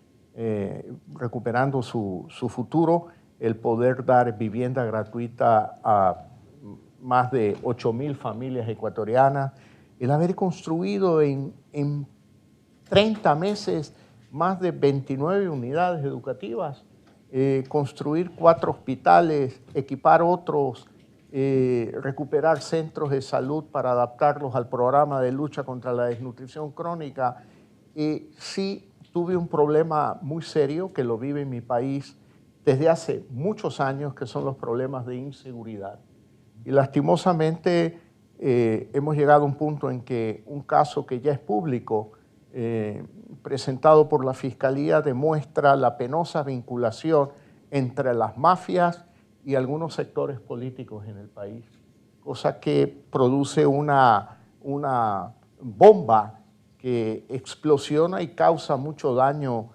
recuperando su futuro, el poder dar vivienda gratuita a más de 8,000 familias ecuatorianas, el haber construido en 30 meses más de 29 unidades educativas, construir 4 hospitales, equipar otros, recuperar centros de salud para adaptarlos al programa de lucha contra la desnutrición crónica. Sí tuve un problema muy serio que lo vive en mi país desde hace muchos años, que son los problemas de inseguridad. Y lastimosamente hemos llegado a un punto en que un caso que ya es público, presentado por la Fiscalía, demuestra la penosa vinculación entre las mafias y algunos sectores políticos en el país, cosa que produce una bomba que explosiona y causa mucho daño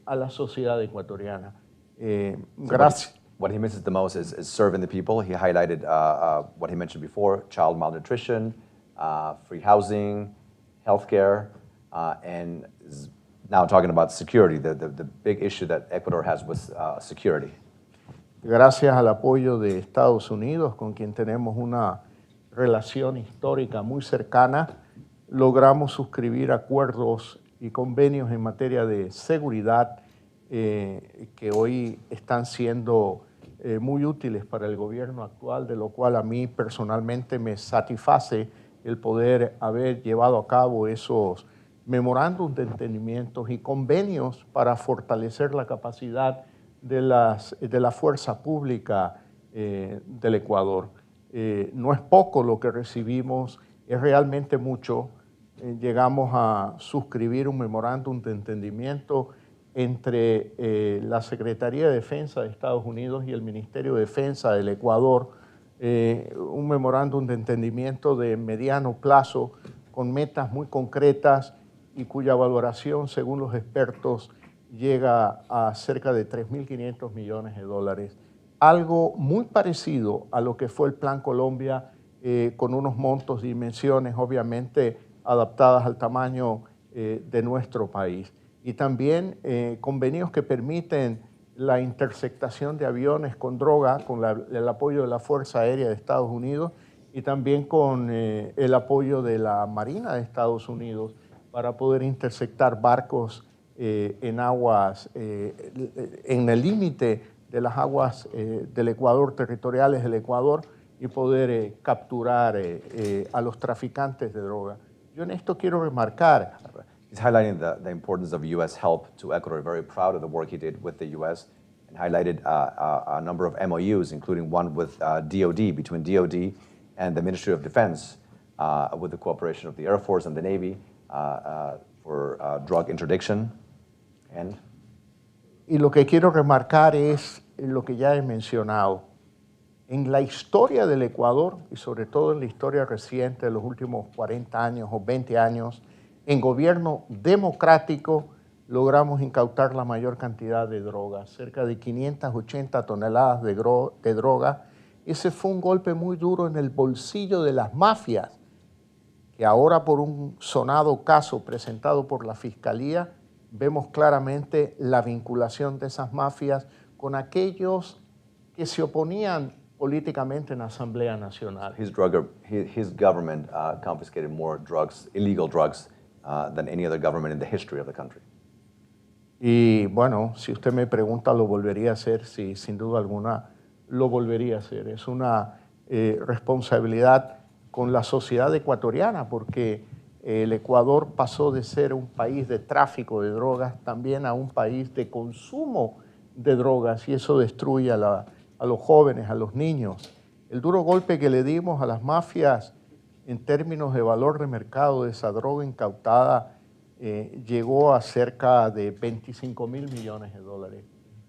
a la sociedad ecuatoriana. Gracias. What he misses the most is serving the people. He highlighted what he mentioned before: child malnutrition, free housing, healthcare, and is now talking about security, the big issue that Ecuador has with security. Gracias al apoyo de Estados Unidos, con quien tenemos una relación histórica muy cercana, logramos suscribir acuerdos y convenios en materia de seguridad que hoy están siendo muy útiles para el gobierno actual, de lo cual a mí personalmente me satisface el poder haber llevado a cabo esos memorándum de entendimientos y convenios para fortalecer la capacidad de la fuerza pública del Ecuador. No es poco lo que recibimos, es realmente mucho. Llegamos a suscribir un memorándum de entendimiento entre la Secretaría de Defensa de Estados Unidos y el Ministerio de Defensa del Ecuador, un memorándum de entendimiento de mediano plazo con metas muy concretas y cuya valoración, según los expertos, llega a cerca de $3.500 millones. algo muy parecido a lo que fue el Plan Colombia, con unos montos, dimensiones, obviamente adaptadas al tamaño de nuestro país. Y también convenios que permiten la interceptación de aviones con droga, con el apoyo de la Fuerza Aérea de Estados Unidos y también con el apoyo de la Marina de Estados Unidos para poder interceptar barcos en aguas, en el límite de las aguas del Ecuador, territoriales del Ecuador, y poder capturar a los traficantes de droga. Yo en esto quiero remarcar. He's highlighting the importance of U.S. help to Ecuador. Very proud of the work he did with the U.S. and highlighted a number of MOUs, including one with DOD, between DOD and the Ministry of Defense, with the cooperation of the Air Force and the Navy for drug interdiction. Y lo que quiero remarcar es lo que ya he mencionado. En la historia del Ecuador, y sobre todo en la historia reciente de los últimos 40 años o 20 años, en gobierno democrático logramos incautar la mayor cantidad de drogas, cerca de 580 toneladas de droga. Ese fue un golpe muy duro en el bolsillo de las mafias, que ahora por un sonado caso presentado por la Fiscalía, vemos claramente la vinculación de esas mafias con aquellos que se oponían políticamente en la Asamblea Nacional. His government confiscated more drugs, illegal drugs, than any other government in the history of the country. Y bueno, si usted me pregunta, ¿lo volvería a hacer? Sí, sin duda alguna, lo volvería a hacer. Es una responsabilidad con la sociedad ecuatoriana, porque el Ecuador pasó de ser un país de tráfico de drogas también a un país de consumo de drogas, y eso destruye a los jóvenes, a los niños. El duro golpe que le dimos a las mafias en términos de valor de mercado de esa droga incautada llegó a cerca de 25 mil millones de dólares.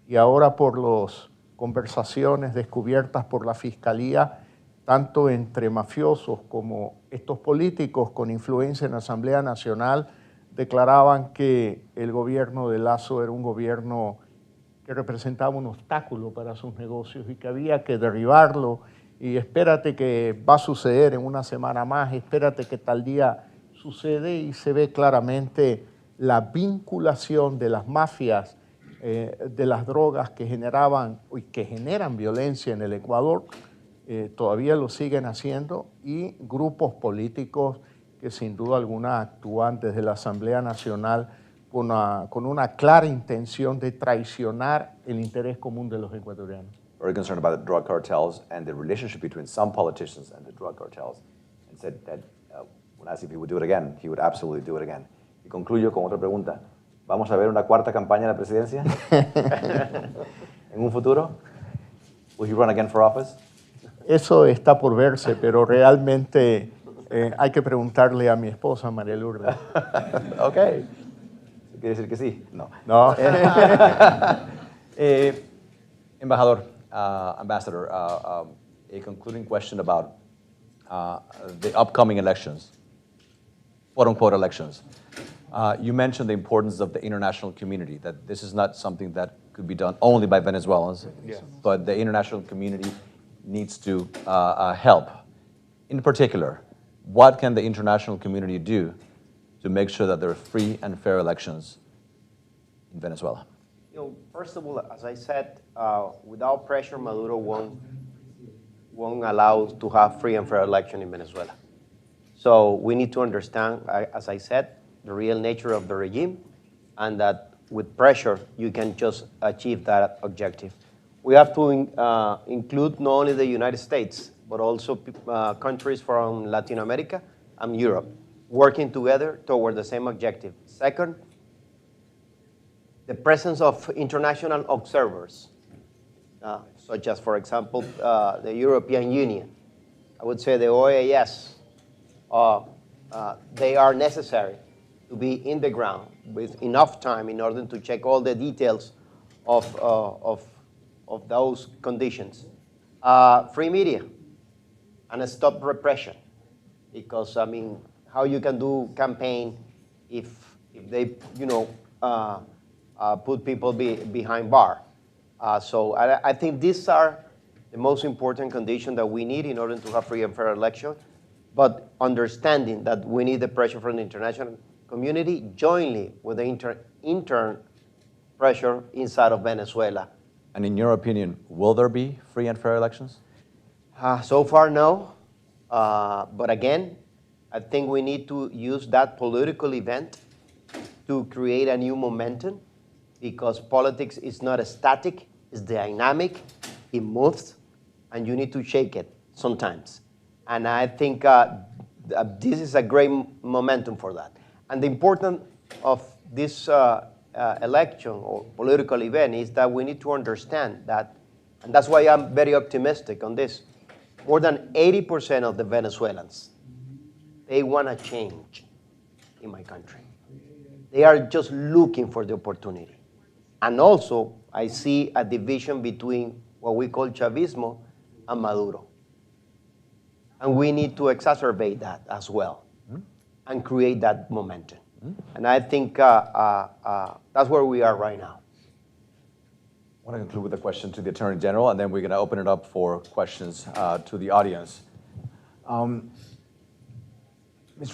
Y ahora, por las conversaciones descubiertas por la Fiscalía, tanto entre mafiosos como estos políticos con influencia en la Asamblea Nacional, declaraban que el gobierno de Lasso era un gobierno que representaba un obstáculo para sus negocios y que había que derribarlo. Y espérate que va a suceder en una semana más, espérate que tal día sucede, y se ve claramente la vinculación de las mafias de las drogas que generaban y que generan violencia en el Ecuador, todavía lo siguen haciendo, y grupos políticos que sin duda alguna actúan desde la Asamblea Nacional con una clara intención de traicionar el interés común de los ecuatorianos. Very concerned about the drug cartels and the relationship between some politicians and the drug cartels, and said that when asked if he would do it again, he would absolutely do it again. Y concluyo con otra pregunta. ¿Vamos a ver una cuarta campaña en la presidencia en un futuro? Will he run again for office? Eso está por verse, pero realmente hay que preguntarle a mi esposa, María Lourdes. Ok. ¿Quiere decir que sí? No. No. Embajador, Ambassador, a concluding question about the upcoming elections, quote-unquote elections. You mentioned the importance of the international community, that this is not something that could be done only by Venezuelans, yes, but the international community needs to help. In particular, what can the international community do to make sure that there are free and fair elections in Venezuela? You know, first of all, as I said, without pressure, Maduro won't allow to have free and fair election in Venezuela. So we need to understand, as I said, the real nature of the regime, and that with pressure, you can just achieve that objective. We have to include not only the United States, but also countries from Latin America and Europe, working together toward the same objective. Second, the presence of international observers, such as, for example, the European Union. I would say the OAS, they are necessary to be in the ground with enough time in order to check all the details of those conditions. Free media and stop repression, because I mean, how you can do campaign if they, you know, put people behind bar. So I think these are the most important condition that we need in order to have free and fair election, but understanding that we need the pressure from the international community jointly with the intern pressure inside of Venezuela. And in your opinion, will there be free and fair elections? So far, no. But again, I think we need to use that political event to create a new momentum, because politics is not static, it's dynamic, it moves, and you need to shake it sometimes. And I think this is a great momentum for that. And the importance of this election or political event is that we need to understand that, and that's why I'm very optimistic on this. More than 80% of the Venezuelans, they want to change in my country. They are just looking for the opportunity. And also, I see a division between what we call Chavismo and Maduro. And we need to exacerbate that as well and create that momentum. And I think that's where we are right now. I want to conclude with a question to the Attorney General, and then we're going to open it up for questions to the audience. Mr.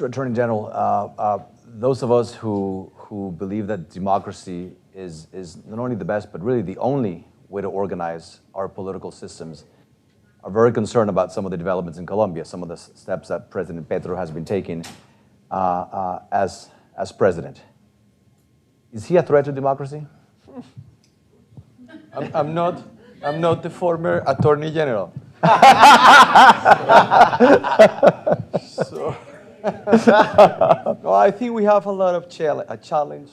Attorney General, those of us who believe that democracy is not only the best, but really the only way to organize our political systems are very concerned about some of the developments in Colombia, some of the steps that President Petro has been taking as president. Is he a threat to democracy? I'm not the former Attorney General. So, no, I think we have a lot of challenge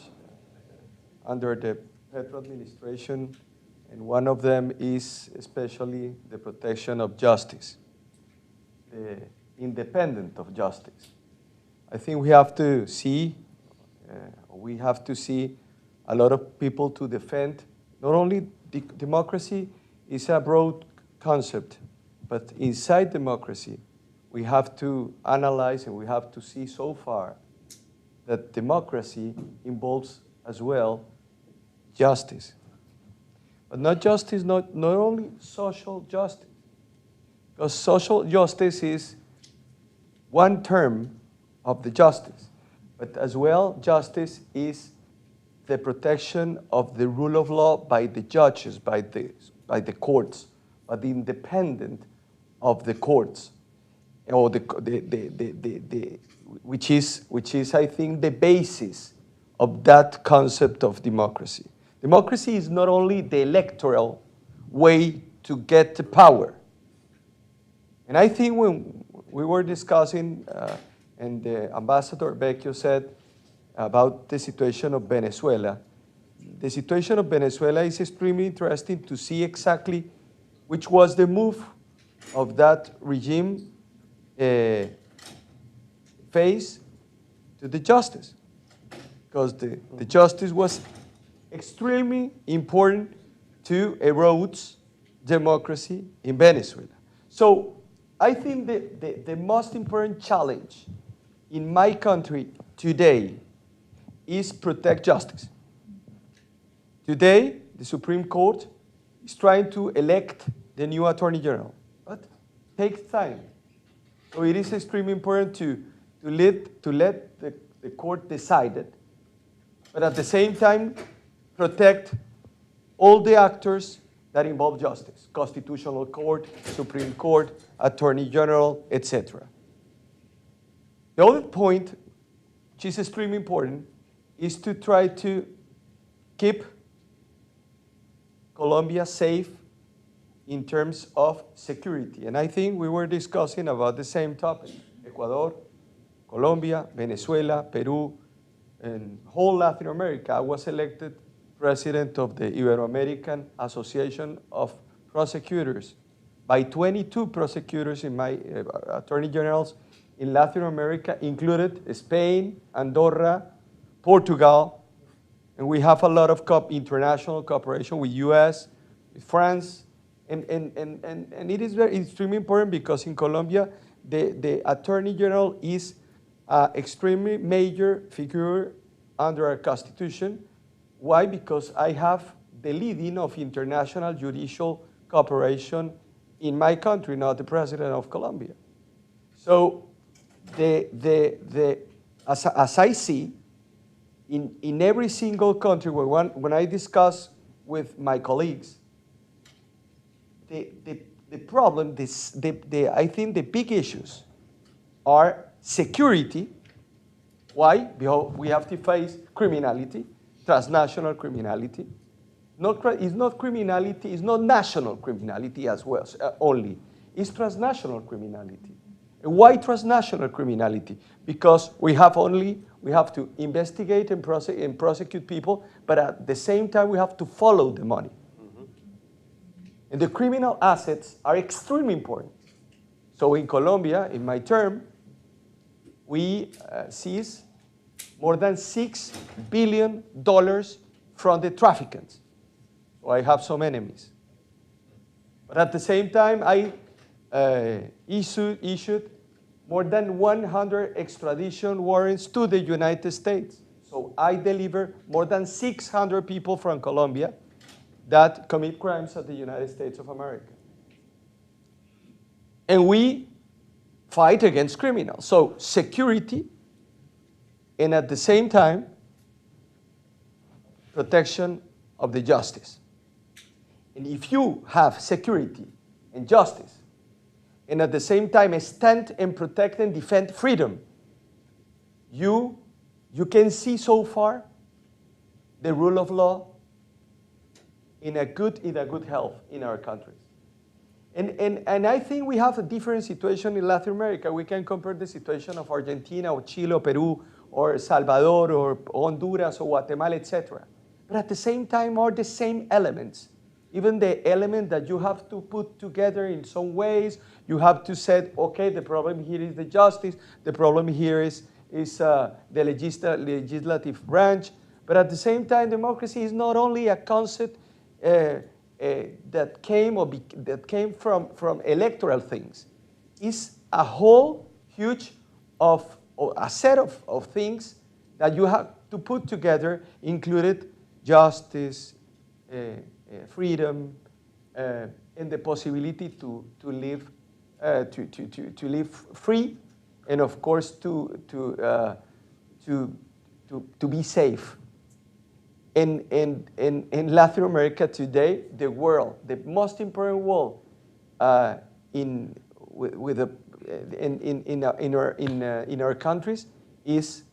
under the Petro administration, and one of them is especially the protection of justice, the independence of justice. I think we have to see a lot of people to defend. Not only democracy is a broad concept, but inside democracy, we have to analyze and we have to see so far that democracy involves as well justice. But not justice, not only social justice, because social justice is one term of the justice, but as well justice is the protection of the rule of law by the judges, by the courts, but the independent of the courts, or which is I think the basis of that concept of democracy. Democracy is not only the electoral way to get the power. And I think when we were discussing, and the Ambassador Vecchio said about the situation of Venezuela, the situation of Venezuela is extremely interesting to see exactly which was the move of that regime face to the justice. Because the justice was extremely important to erode democracy in Venezuela. So I think the most important challenge in my country today is protect justice. Today, the Supreme Court is trying to elect the new Attorney General, but it takes time. So it is extremely important to let the court decide it, but at the same time, protect all the actors that involve justice, Constitutional Court, Supreme Court, Attorney General, etc. The other point, which is extremely important, is to try to keep Colombia safe in terms of security. And I think we were discussing about the same topic. Ecuador, Colombia, Venezuela, Peru, and whole Latin America. I was elected president of the Ibero-American Association of Prosecutors by 22 prosecutors in my attorney generals in Latin America, included Spain, Andorra, Portugal, and we have a lot of international cooperation with US, with France, and it is extremely important because in Colombia, the Attorney General is an extremely major figure under our Constitution. Why? Because I have the leading of international judicial cooperation in my country, not the president of Colombia. So as I see, in every single country, when I discuss with my colleagues, the problem, I think the big issues are security. Why? Because we have to face criminality, transnational criminality. It's not criminality, it's not national criminality as well, only. It's transnational criminality. And why transnational criminality? Because we have to investigate and prosecute people, but at the same time we have to follow the money. And the criminal assets are extremely important. So in Colombia, in my term, we seized more than $6 billion from the traffickers. So I have some enemies. But at the same time, I issued more than 100 extradition warrants to the United States. So I deliver more than 600 people from Colombia that commit crimes at the United States of America. And we fight against criminals. So security, and at the same time, protection of the justice. And if you have security and justice, and at the same time stand and protect and defend freedom, you can see so far the rule of law in a good health in our countries. And I think we have a different situation in Latin America. We can compare the situation of Argentina or Chile or Peru or El Salvador or Honduras or Guatemala, etc. But at the same time are the same elements. Even the element that you have to put together in some ways, you have to say, okay, the problem here is the justice, the problem here is the legislative branch. But at the same time, democracy is not only a concept that came from electoral things. It's a whole huge a set of things that you have to put together, included justice, freedom, and the possibility to live free, and of course to be safe. In Latin America today, the most important world in our countries is,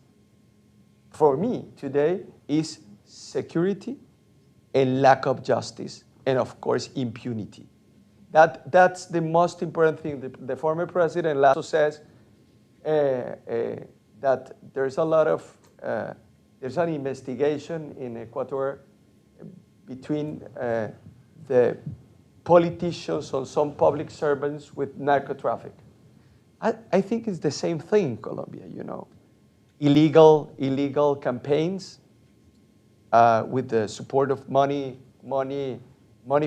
for me today, is security and lack of justice, and of course impunity. That's the most important thing. The former president Lasso says that there's an investigation in Ecuador between the politicians or some public servants with narco-traffic. I think it's the same thing in Colombia, you know. Illegal campaigns with the support of money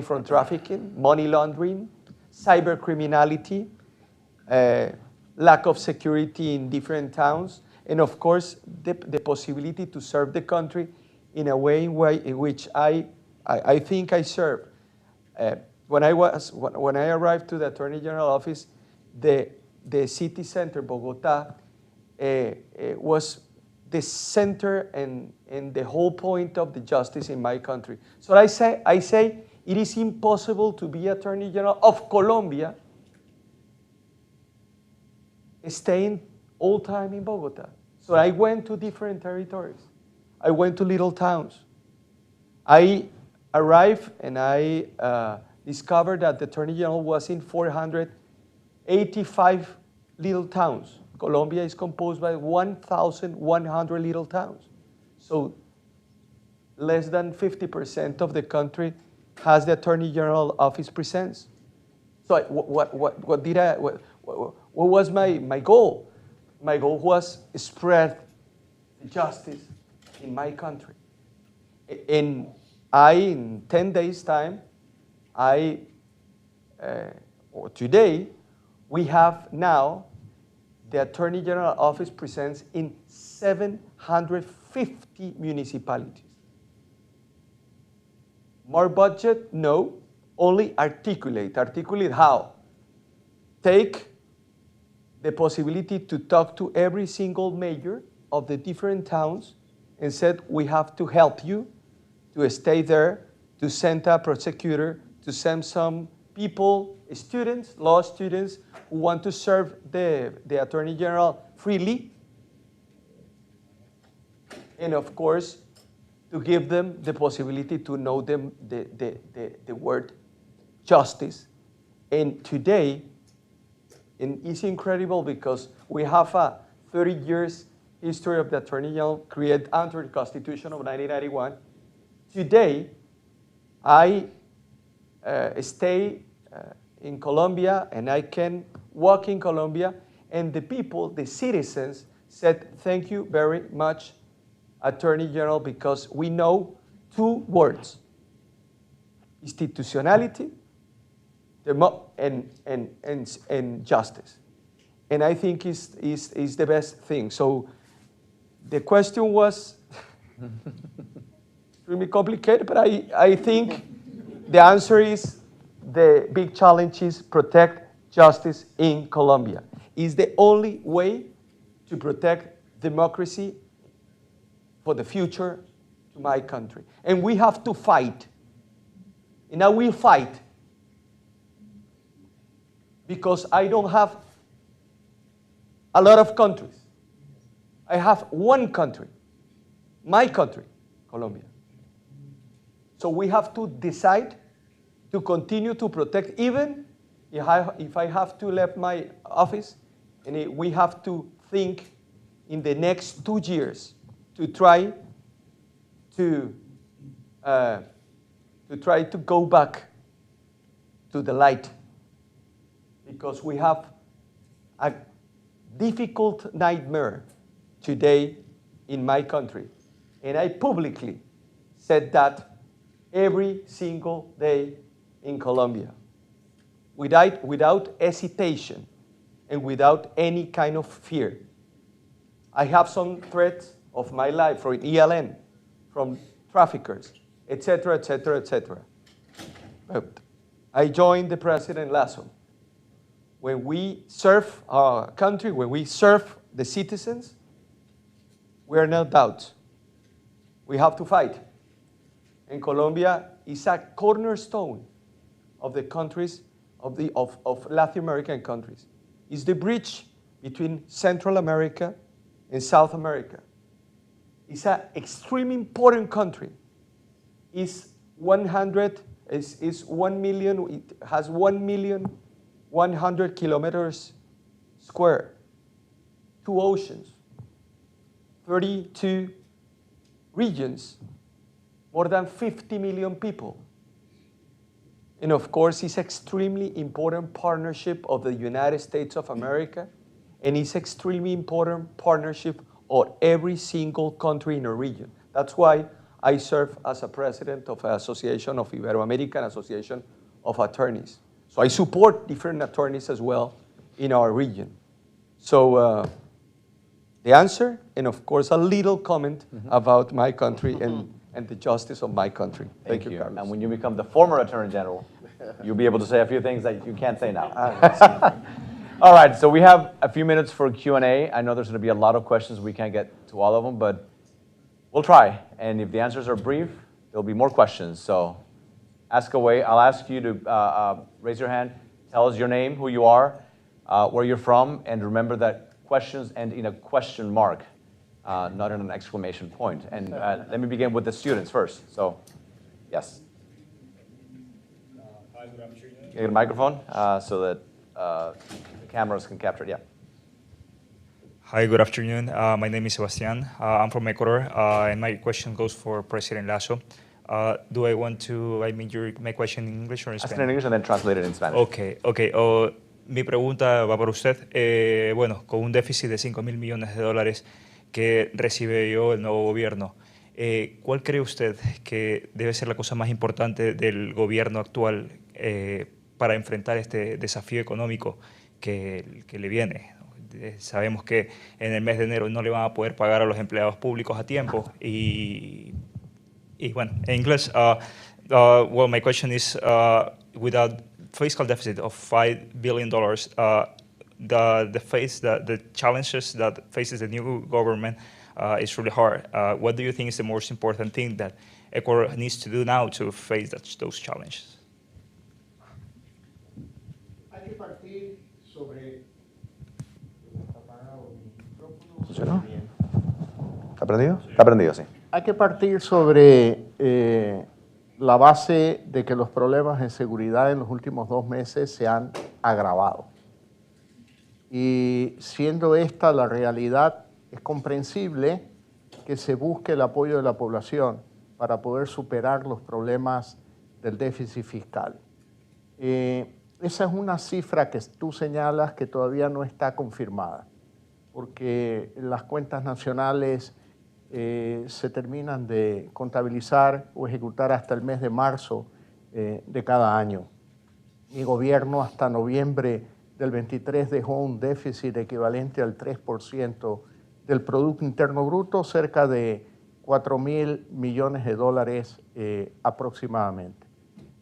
from trafficking, money laundering, cyber criminality, lack of security in different towns, and of course, the possibility to serve the country in a way in which I think I serve. When I arrived to the Attorney General office, the city center, Bogota, was the center and the whole point of the justice in my country. So I say it is impossible to be Attorney General of Colombia staying all time in Bogota. So I went to different territories. I went to little towns. I arrived and I discovered that the Attorney General was in 485 little towns. Colombia is composed by 1,100 little towns. So less than 50% of the country has the Attorney General office presence. So what was my goal? My goal was spread justice in my country. In 10 days' time, or today, we have now the Attorney General office presence in 750 municipalities. More budget? No. only articulate. Articulate how? Take the possibility to talk to every single mayor of the different towns and said, we have to help you to stay there, to send a prosecutor, to send some people, students, law students, who want to serve the Attorney General freely. And of course, to give them the possibility to know them the word justice. And today, and it's incredible because we have a 30 years history of the Attorney General created under the Constitution of 1991. Today, I stay in Colombia and I can walk in Colombia, and the people, the citizens, said, thank you very much, Attorney General, because we know two words: institutionality and justice. And I think is the best thing. So the question was really complicated, but I think the answer is the big challenge is protect justice in Colombia. It's the only way to protect democracy for the future to my country. And we have to fight. And I will fight. Because I don't have a lot of countries. I have one country, my country, Colombia. So we have to decide to continue to protect, even if I have to leave my office, and we have to think in the next 2 years to try to go back to the light, because we have a difficult nightmare today in my country. And I publicly said that every single day in Colombia, without hesitation and without any kind of fear. I have some threats of my life from ELN, from traffickers, etc., etc., etc. But I joined the President Lasso. When we serve our country, when we serve the citizens, we are no doubt. We have to fight. And Colombia is a cornerstone of the countries, of Latin American countries. It's the bridge between Central America and South America. It's an extremely important country. It's 1 million, it has 1,100,000 kilometers square, 2 oceans, 32 regions, more than 50 million people. And of course, it's extremely important partnership of the United States of America, and it's extremely important partnership of every single country in the region. That's why I serve as a president of an association of Ibero-American Association of Attorneys. So I support different attorneys as well in our region. So the answer, and of course a little comment about my country and the justice of my country. Thank you, Carlos. And when you become the former Attorney General, you'll be able to say a few things that you can't say now. All right, so we have a few minutes for Q&A. I know there's going to be a lot of questions. We can't get to all of them, but we'll try. And if the answers are brief, there'll be more questions. So ask away. I'll ask you to raise your hand, tell us your name, who you are, where you're from, and remember that questions end in a question mark, not in an exclamation point. And let me begin with the students first. So, yes. Hi, good afternoon. Can you get a microphone so that the cameras can capture it? Yeah. Hi, good afternoon. My name is Sebastian. I'm from Ecuador, and my question goes for President Lasso. Do I want to, my question in English or in Ask it Spanish? in English and then translate it in Spanish. Okay. Mi pregunta va para usted. Bueno, con un déficit de $5,000 millones que recibe el nuevo gobierno, ¿cuál cree usted que debe ser la cosa más importante del gobierno actual para enfrentar este desafío económico que le viene? Sabemos que en el mes de enero no le van a poder pagar a los empleados públicos a tiempo y bueno, en inglés, well, my question is, with a fiscal deficit of $5 billion, the challenges that faces the new government is really hard. What do you think is the most important thing that Ecuador needs to do now to face those challenges? Hay que partir sobre... ¿Funcionó? ¿Está prendido? Está prendido, sí. Hay que partir sobre la base de que los problemas de seguridad en los últimos 2 meses se han agravado. Y siendo esta la realidad, es comprensible que se busque el apoyo de la población para poder superar los problemas del déficit fiscal. Esa es una cifra que tú señalas que todavía no está confirmada, porque las cuentas nacionales se terminan de contabilizar o ejecutar hasta el mes de marzo de cada año. Mi gobierno hasta noviembre del 23 dejó un déficit equivalente al 3% del Producto Interno Bruto, cerca de $4.000 millones aproximadamente.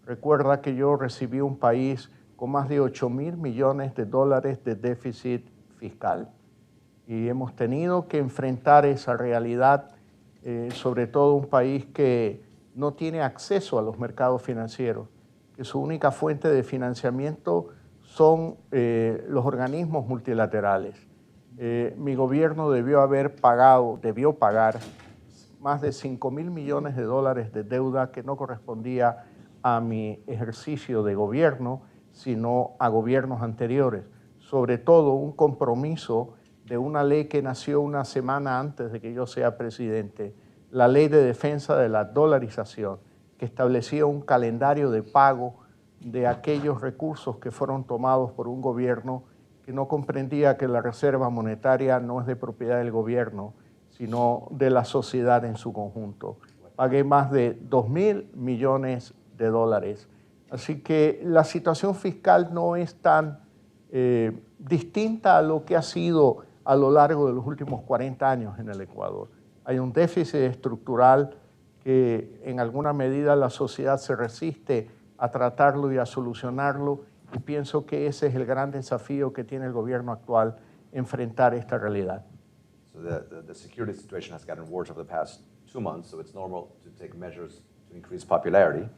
Recuerda que yo recibí un país con más de $8.000 millones de déficit fiscal. Y hemos tenido que enfrentar esa realidad, sobre todo un país que no tiene acceso a los mercados financieros, que su única fuente de financiamiento son los organismos multilaterales. Mi gobierno debió pagar más de $5.000 millones de deuda que no correspondía a mi ejercicio de gobierno, sino a gobiernos anteriores. Sobre todo un compromiso de una ley que nació una semana antes de que yo sea presidente, la Ley de Defensa de la Dolarización, que establecía un calendario de pago de aquellos recursos que fueron tomados por un gobierno que no comprendía que la reserva monetaria no es de propiedad del gobierno, sino de la sociedad en su conjunto. Pagué más de $2.000 millones. Así que la situación fiscal no es tan distinta a lo que ha sido a lo largo de los últimos 40 años en el Ecuador. Hay un déficit estructural que en alguna medida la sociedad se resiste a tratarlo y a solucionarlo, y pienso que ese es el gran desafío que tiene el gobierno actual, enfrentar esta realidad. So the security situation has gotten worse over the past 2 months, so it's normal to take measures to increase popularity.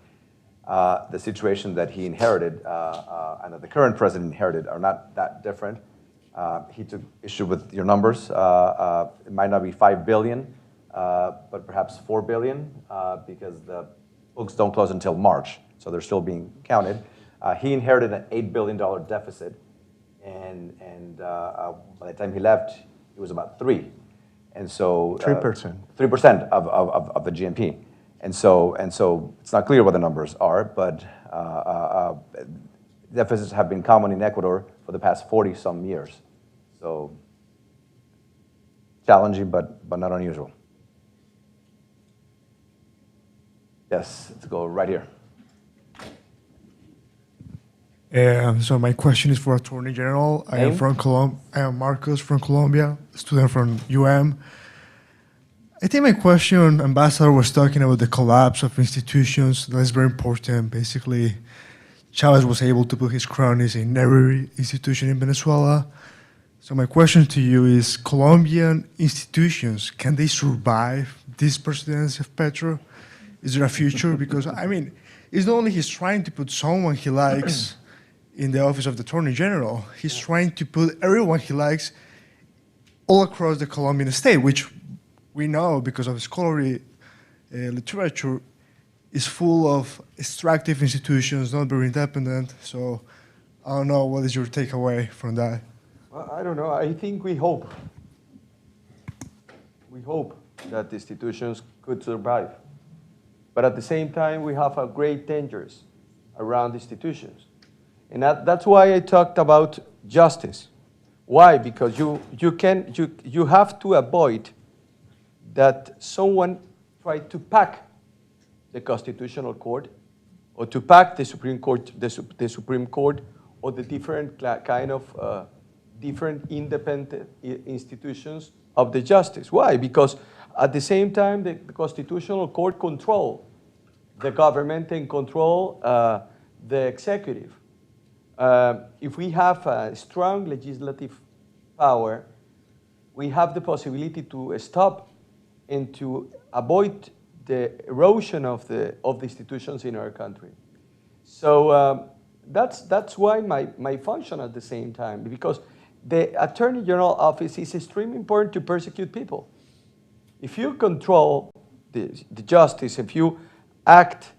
The situation that he inherited and that the current president inherited are not that different. He took issue with your numbers. It might not be $5 billion, but perhaps $4 billion because the books don't close until March, so they're still being counted. He inherited an $8 billion deficit, and by the time he left, it was about 3. And so 3%. 3% of the GNP. And so it's not clear what the numbers are, but deficits have been common in Ecuador for the past 40-some years. So challenging, but not unusual. Yes, let's go right here. So my question is for Attorney General. I am from I am Marcos from Colombia, a student from UM. I think my question, Ambassador was talking about the collapse of institutions. That's very important. Basically, Chavez was able to put his cronies in every institution in Venezuela. So my question to you is, Colombian institutions, can they survive this presidency of Petro? Is there a future? Because, I mean, it's not only he's trying to put someone he likes in the office of the Attorney General, he's trying to put everyone he likes all across the Colombian state, which we know because of scholarly literature is full of extractive institutions, not very independent. So I don't know, what is your takeaway from that? Well, I don't know. I think we hope. We hope that the institutions could survive. But at the same time, we have a great dangers around institutions. And that's why I talked about justice. Why? Because you have to avoid that someone tried to pack the Constitutional Court or to pack the Supreme Court, the Supreme Court, or the different kind of different independent institutions of the justice. Why? Because at the same time, the Constitutional Court control the government and control the executive. If we have a strong legislative power, we have the possibility to stop and to avoid the erosion of the institutions in our country. So that's why my function at the same time, because the Attorney General office is extremely important to persecute people. If you control the justice, if you act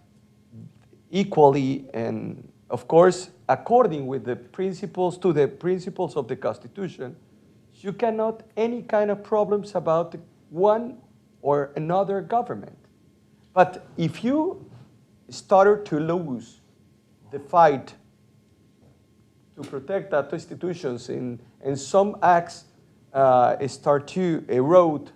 equally and, of course, according with the principles to the principles of the Constitution, you cannot any kind of problems about one or another government. But if you start to lose the fight to protect that institutions and some acts start to erode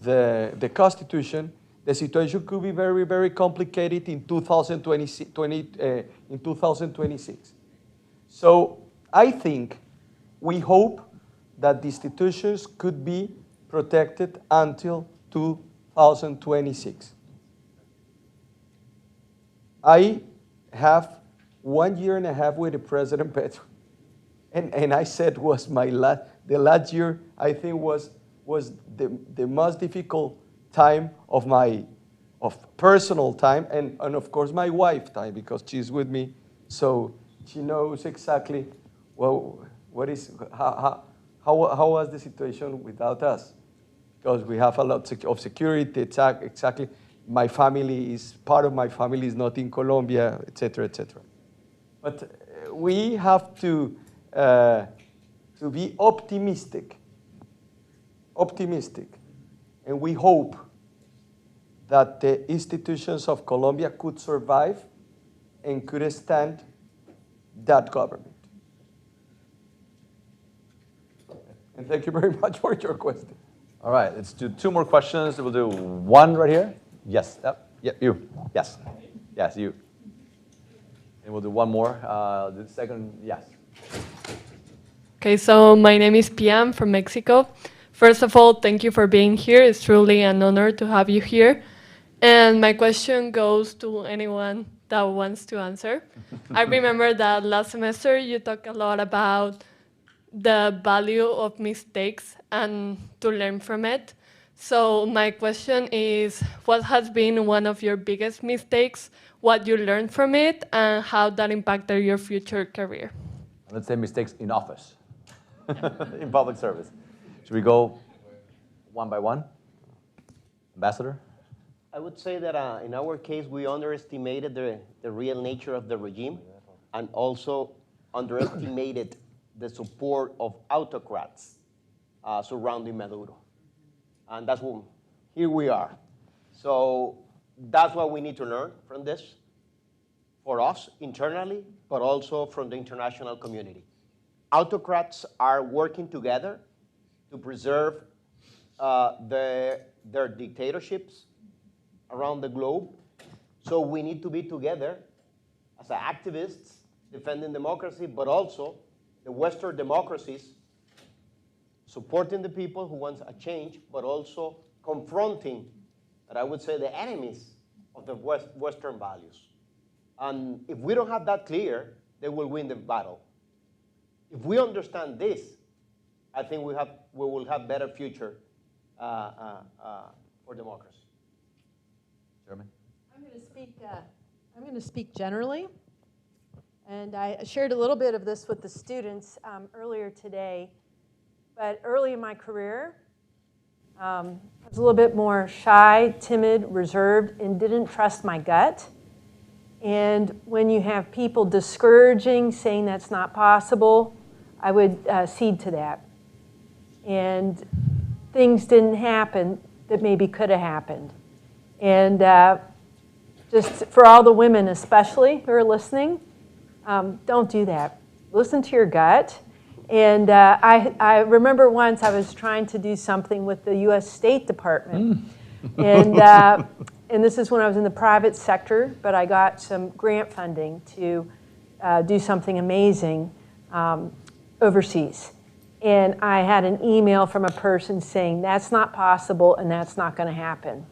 the Constitution, the situation could be very, very complicated in 2026. So I think, we hope that the institutions could be protected until 2026. I have 1 year and a half with the President Petro, and I said was the last year I think was the most difficult time of personal time and of course my wife time, because she's with me, so she knows exactly how was the situation without us, because we have a lot of security. Exactly, my family part of my family is not in Colombia, etc., etc. But we have to be optimistic, and we hope that the institutions of Colombia could survive and could stand that government. And thank you very much for your question. All right, let's do 2 more questions. We'll do one right here. Yes, yep, you. Yes, yes, you. And we'll do one more. The second, yes. Okay, so my name is Piam from Mexico. First of all, thank you for being here. It's truly an honor to have you here. And my question goes to anyone that wants to answer. I remember that last semester you talked a lot about the value of mistakes and to learn from it. So my question is, what has been one of your biggest mistakes, what you learned from it, and how that impacted your future career? Let's say mistakes in office, in public service. Should we go one by one? Ambassador? I would say that in our case, we underestimated the real nature of the regime and also underestimated the support of autocrats surrounding Maduro. And that's what, here we are. So that's what we need to learn from this, for us internally, but also from the international community. Autocrats are working together to preserve their dictatorships around the globe. So we need to be together as activists defending democracy, but also the Western democracies supporting the people who want a change, but also confronting, that I would say, the enemies of the Western values. And if we don't have that clear, they will win the battle. If we understand this, I think we will have better future for democracy. Chairman? I'm going to speak generally, and I shared a little bit of this with the students earlier today. But early in my career, I was a little bit more shy, timid, reserved, and didn't trust my gut. And when you have people discouraging, saying that's not possible, I would cede to that. And things didn't happen that maybe could have happened. And just for all the women especially who are listening, don't do that. Listen to your gut. And I remember once I was trying to do something with the U.S. State Department. And this is when I was in the private sector, but I got some grant funding to do something amazing overseas. And I had an email from a person saying, that's not possible and that's not going to happen.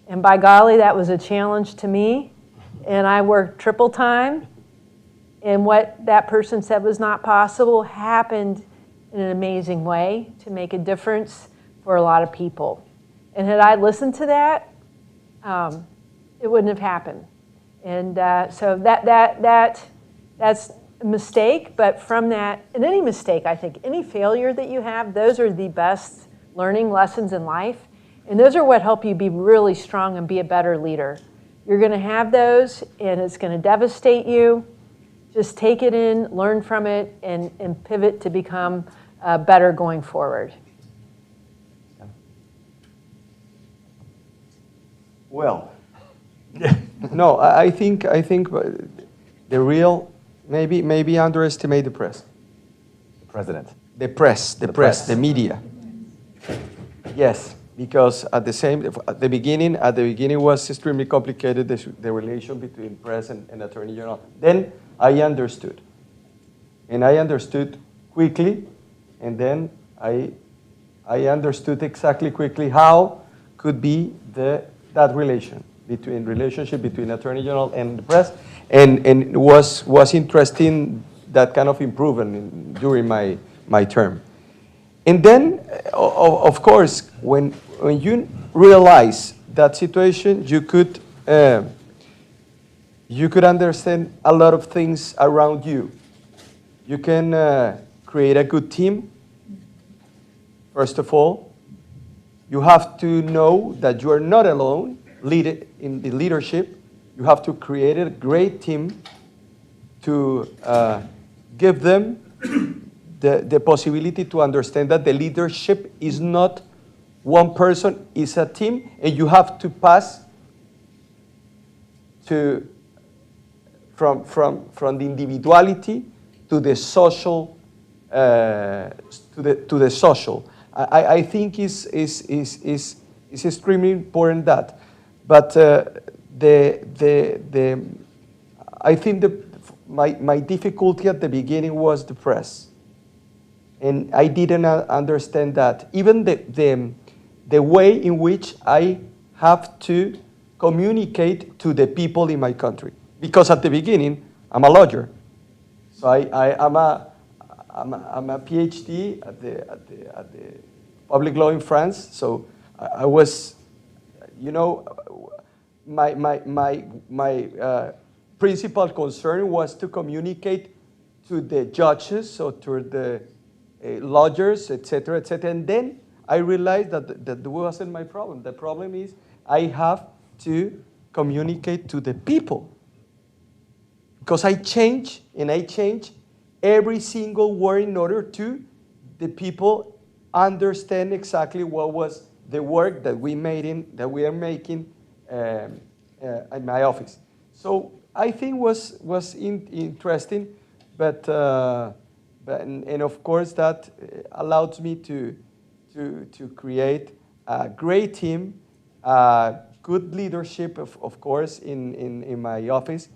And by golly, that was a challenge to me. and I worked triple time, and what that person said was not possible happened in an amazing way to make a difference for a lot of people. And had I listened to that, it wouldn't have happened. And so that's a mistake, but from that, and any mistake, I think, any failure that you have, those are the best learning lessons in life. And those are what help you be really strong and be a better leader. You're going to have those, and it's going to devastate you. Just take it in, learn from it, and pivot to become better going forward. Well, no, I think the real, maybe underestimate the press. The president. The press, the media. Yes, because at the beginning was extremely complicated, the relation between press and Attorney General. Then I understood. And I understood quickly, and then I understood exactly quickly how could be that relationship between Attorney General and the press, and it was interesting, that kind of improvement during my term. And then, of course, when you realize that situation, you could understand a lot of things around you. You can create a good team. First of all, you have to know that you are not alone in the leadership. You have to create a great team to give them the possibility to understand that the leadership is not one person, it's a team, and you have to pass from the individuality to the social, to the social. I think is extremely important that, but I think my difficulty at the beginning was the press, and I didn't understand that. Even the way in which I have to communicate to the people in my country, because at the beginning I'm a lawyer, so I'm a PhD at the public law in France. So I was, my principal concern was to communicate to the judges, so to the lawyers, etc., etc. And then I realized that wasn't my problem. The problem is I have to communicate to the people, because I change every single word in order to the people understand exactly what was the work that we are making in my office. So I think was interesting, but of course that allowed me to create a great team, good leadership, of course, in my office,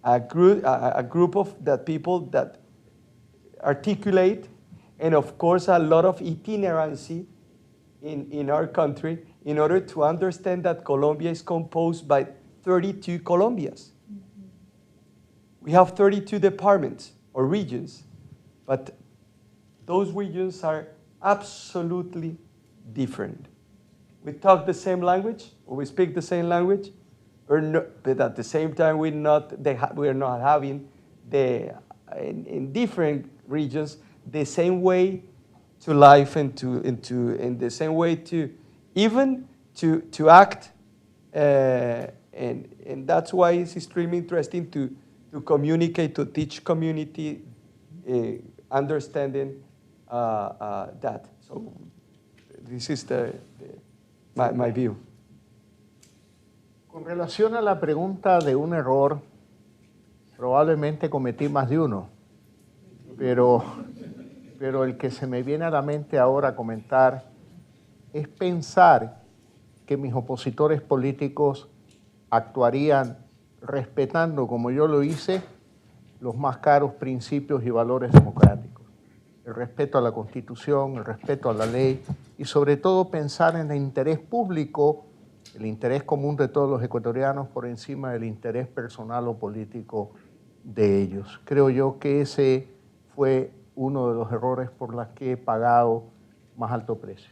a group of that people that articulate, and of course a lot of itinerancy in our country in order to understand that Colombia is composed by 32 Colombias. We have 32 departments or regions, but those regions are absolutely different. We talk the same language, or we speak the same language, but at the same time we are not having in different regions the same way to life and the same way to even to act, and that's why it's extremely interesting to communicate, to teach community understanding that. So this is my view. Con relación a la pregunta de un error, probablemente cometí más de uno, pero el que se me viene a la mente ahora comentar es pensar que mis opositores políticos actuarían respetando, como yo lo hice, los más caros principios y valores democráticos. El respeto a la Constitución, el respeto a la ley y sobre todo pensar en el interés público el interés común de todos los ecuatorianos por encima del interés personal o político de ellos. Creo yo que ese fue uno de los errores por los que he pagado más alto precio.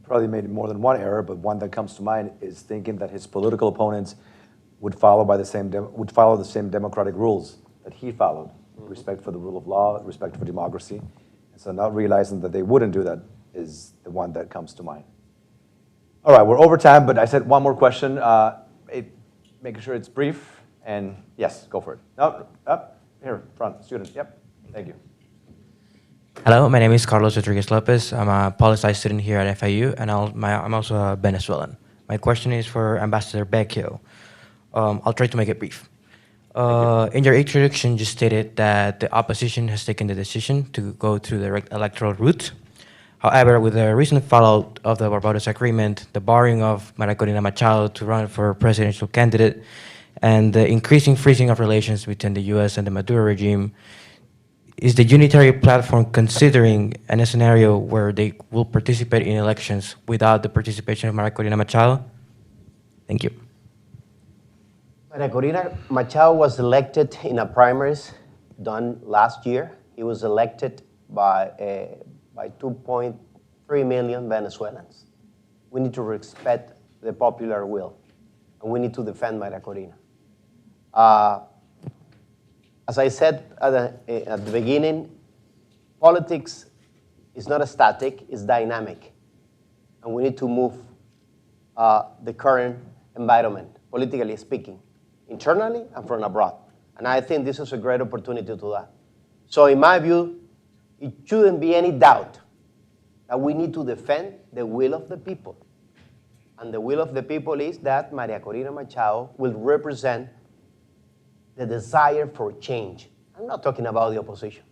Probably made more than one error, but one that comes to mind is thinking that his political opponents would follow the same democratic rules that he followed, respect for the rule of law, respect for democracy. And so not realizing that they wouldn't do that is the one that comes to mind. All right, we're over time, but I said one more question, making sure it's brief, and yes, go for it. No, up here, front, student, yep, thank you. Hello, my name is Carlos Rodriguez Lopez. I'm a poli-sci student here at FIU, and I'm also a Venezuelan. My question is for Ambassador Vecchio. I'll try to make it brief. In your introduction, you stated that the opposition has taken the decision to go through the direct electoral route. However, with the recent fallout of the Barbosa Agreement, the barring of Maria Corina Machado to run for presidential candidate, and the increasing freezing of relations between the U.S. and the Maduro regime, is the unitary platform considering a scenario where they will participate in elections without the participation of Maria Corina Machado? Thank you. Maria Corina Machado was elected in a primaries done last year. He was elected by 2.3 million Venezuelans. We need to respect the popular will, and we need to defend Maria Corina. As I said at the beginning, politics is not static, it's dynamic. And we need to move the current environment, politically speaking, internally and from abroad. And I think this is a great opportunity to do that. So in my view, it shouldn't be any doubt that we need to defend the will of the people. And the will of the people is that Maria Corina Machado will represent the desire for change. I'm not talking about the opposition.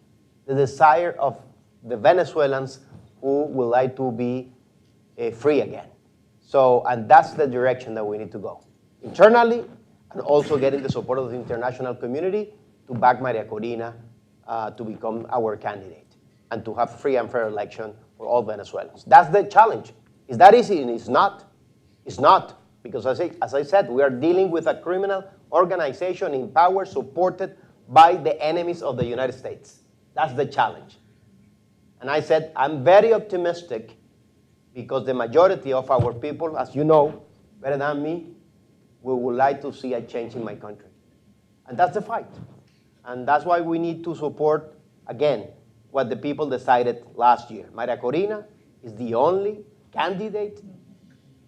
The desire of the Venezuelans who would like to be free again. So, and that's the direction that we need to go. Internally, and also getting the support of the international community to back Maria Corina to become our candidate and to have free and fair election for all Venezuelans. That's the challenge. Is that easy? And it's not. It's not, because as I said, we are dealing with a criminal organization in power supported by the enemies of the United States. That's the challenge. And I said, I'm very optimistic because the majority of our people, as you know better than me, we would like to see a change in my country. And that's the fight. And that's why we need to support, again, what the people decided last year. Maria Corina is the only candidate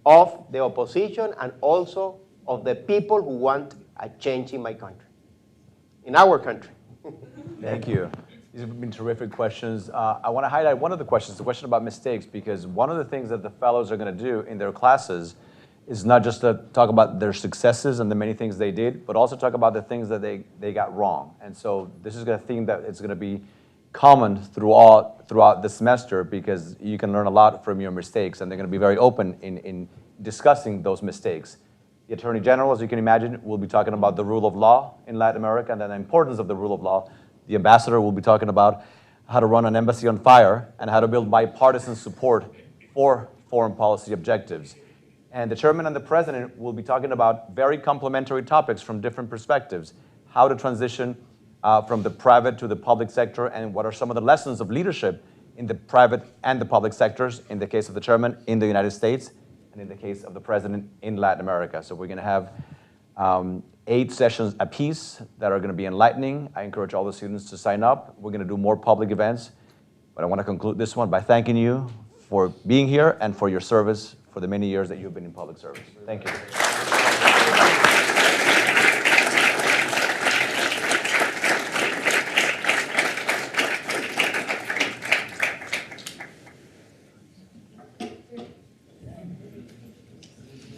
of the opposition and also of the people who want a change in my country, in our country. Thank you. These have been terrific questions. I want to highlight one of the questions, the question about mistakes, because one of the things that the fellows are going to do in their classes is not just to talk about their successes and the many things they did, but also talk about the things that they got wrong. And so this is a theme that it's going to be common throughout the semester, because you can learn a lot from your mistakes, and they're going to be very open in discussing those mistakes. The Attorney General, as you can imagine, will be talking about the rule of law in Latin America and the importance of the rule of law. The ambassador will be talking about how to run an embassy on fire and how to build bipartisan support for foreign policy objectives. And the chairman and the president will be talking about very complementary topics from different perspectives, how to transition from the private to the public sector, and what are some of the lessons of leadership in the private and the public sectors, in the case of the chairman in the United States, and in the case of the president in Latin America. So we're going to have 8 sessions apiece that are going to be enlightening. I encourage all the students to sign up. We're going to do more public events, but I want to conclude this one by thanking you for being here and for your service for the many years that you've been in public service. Thank you.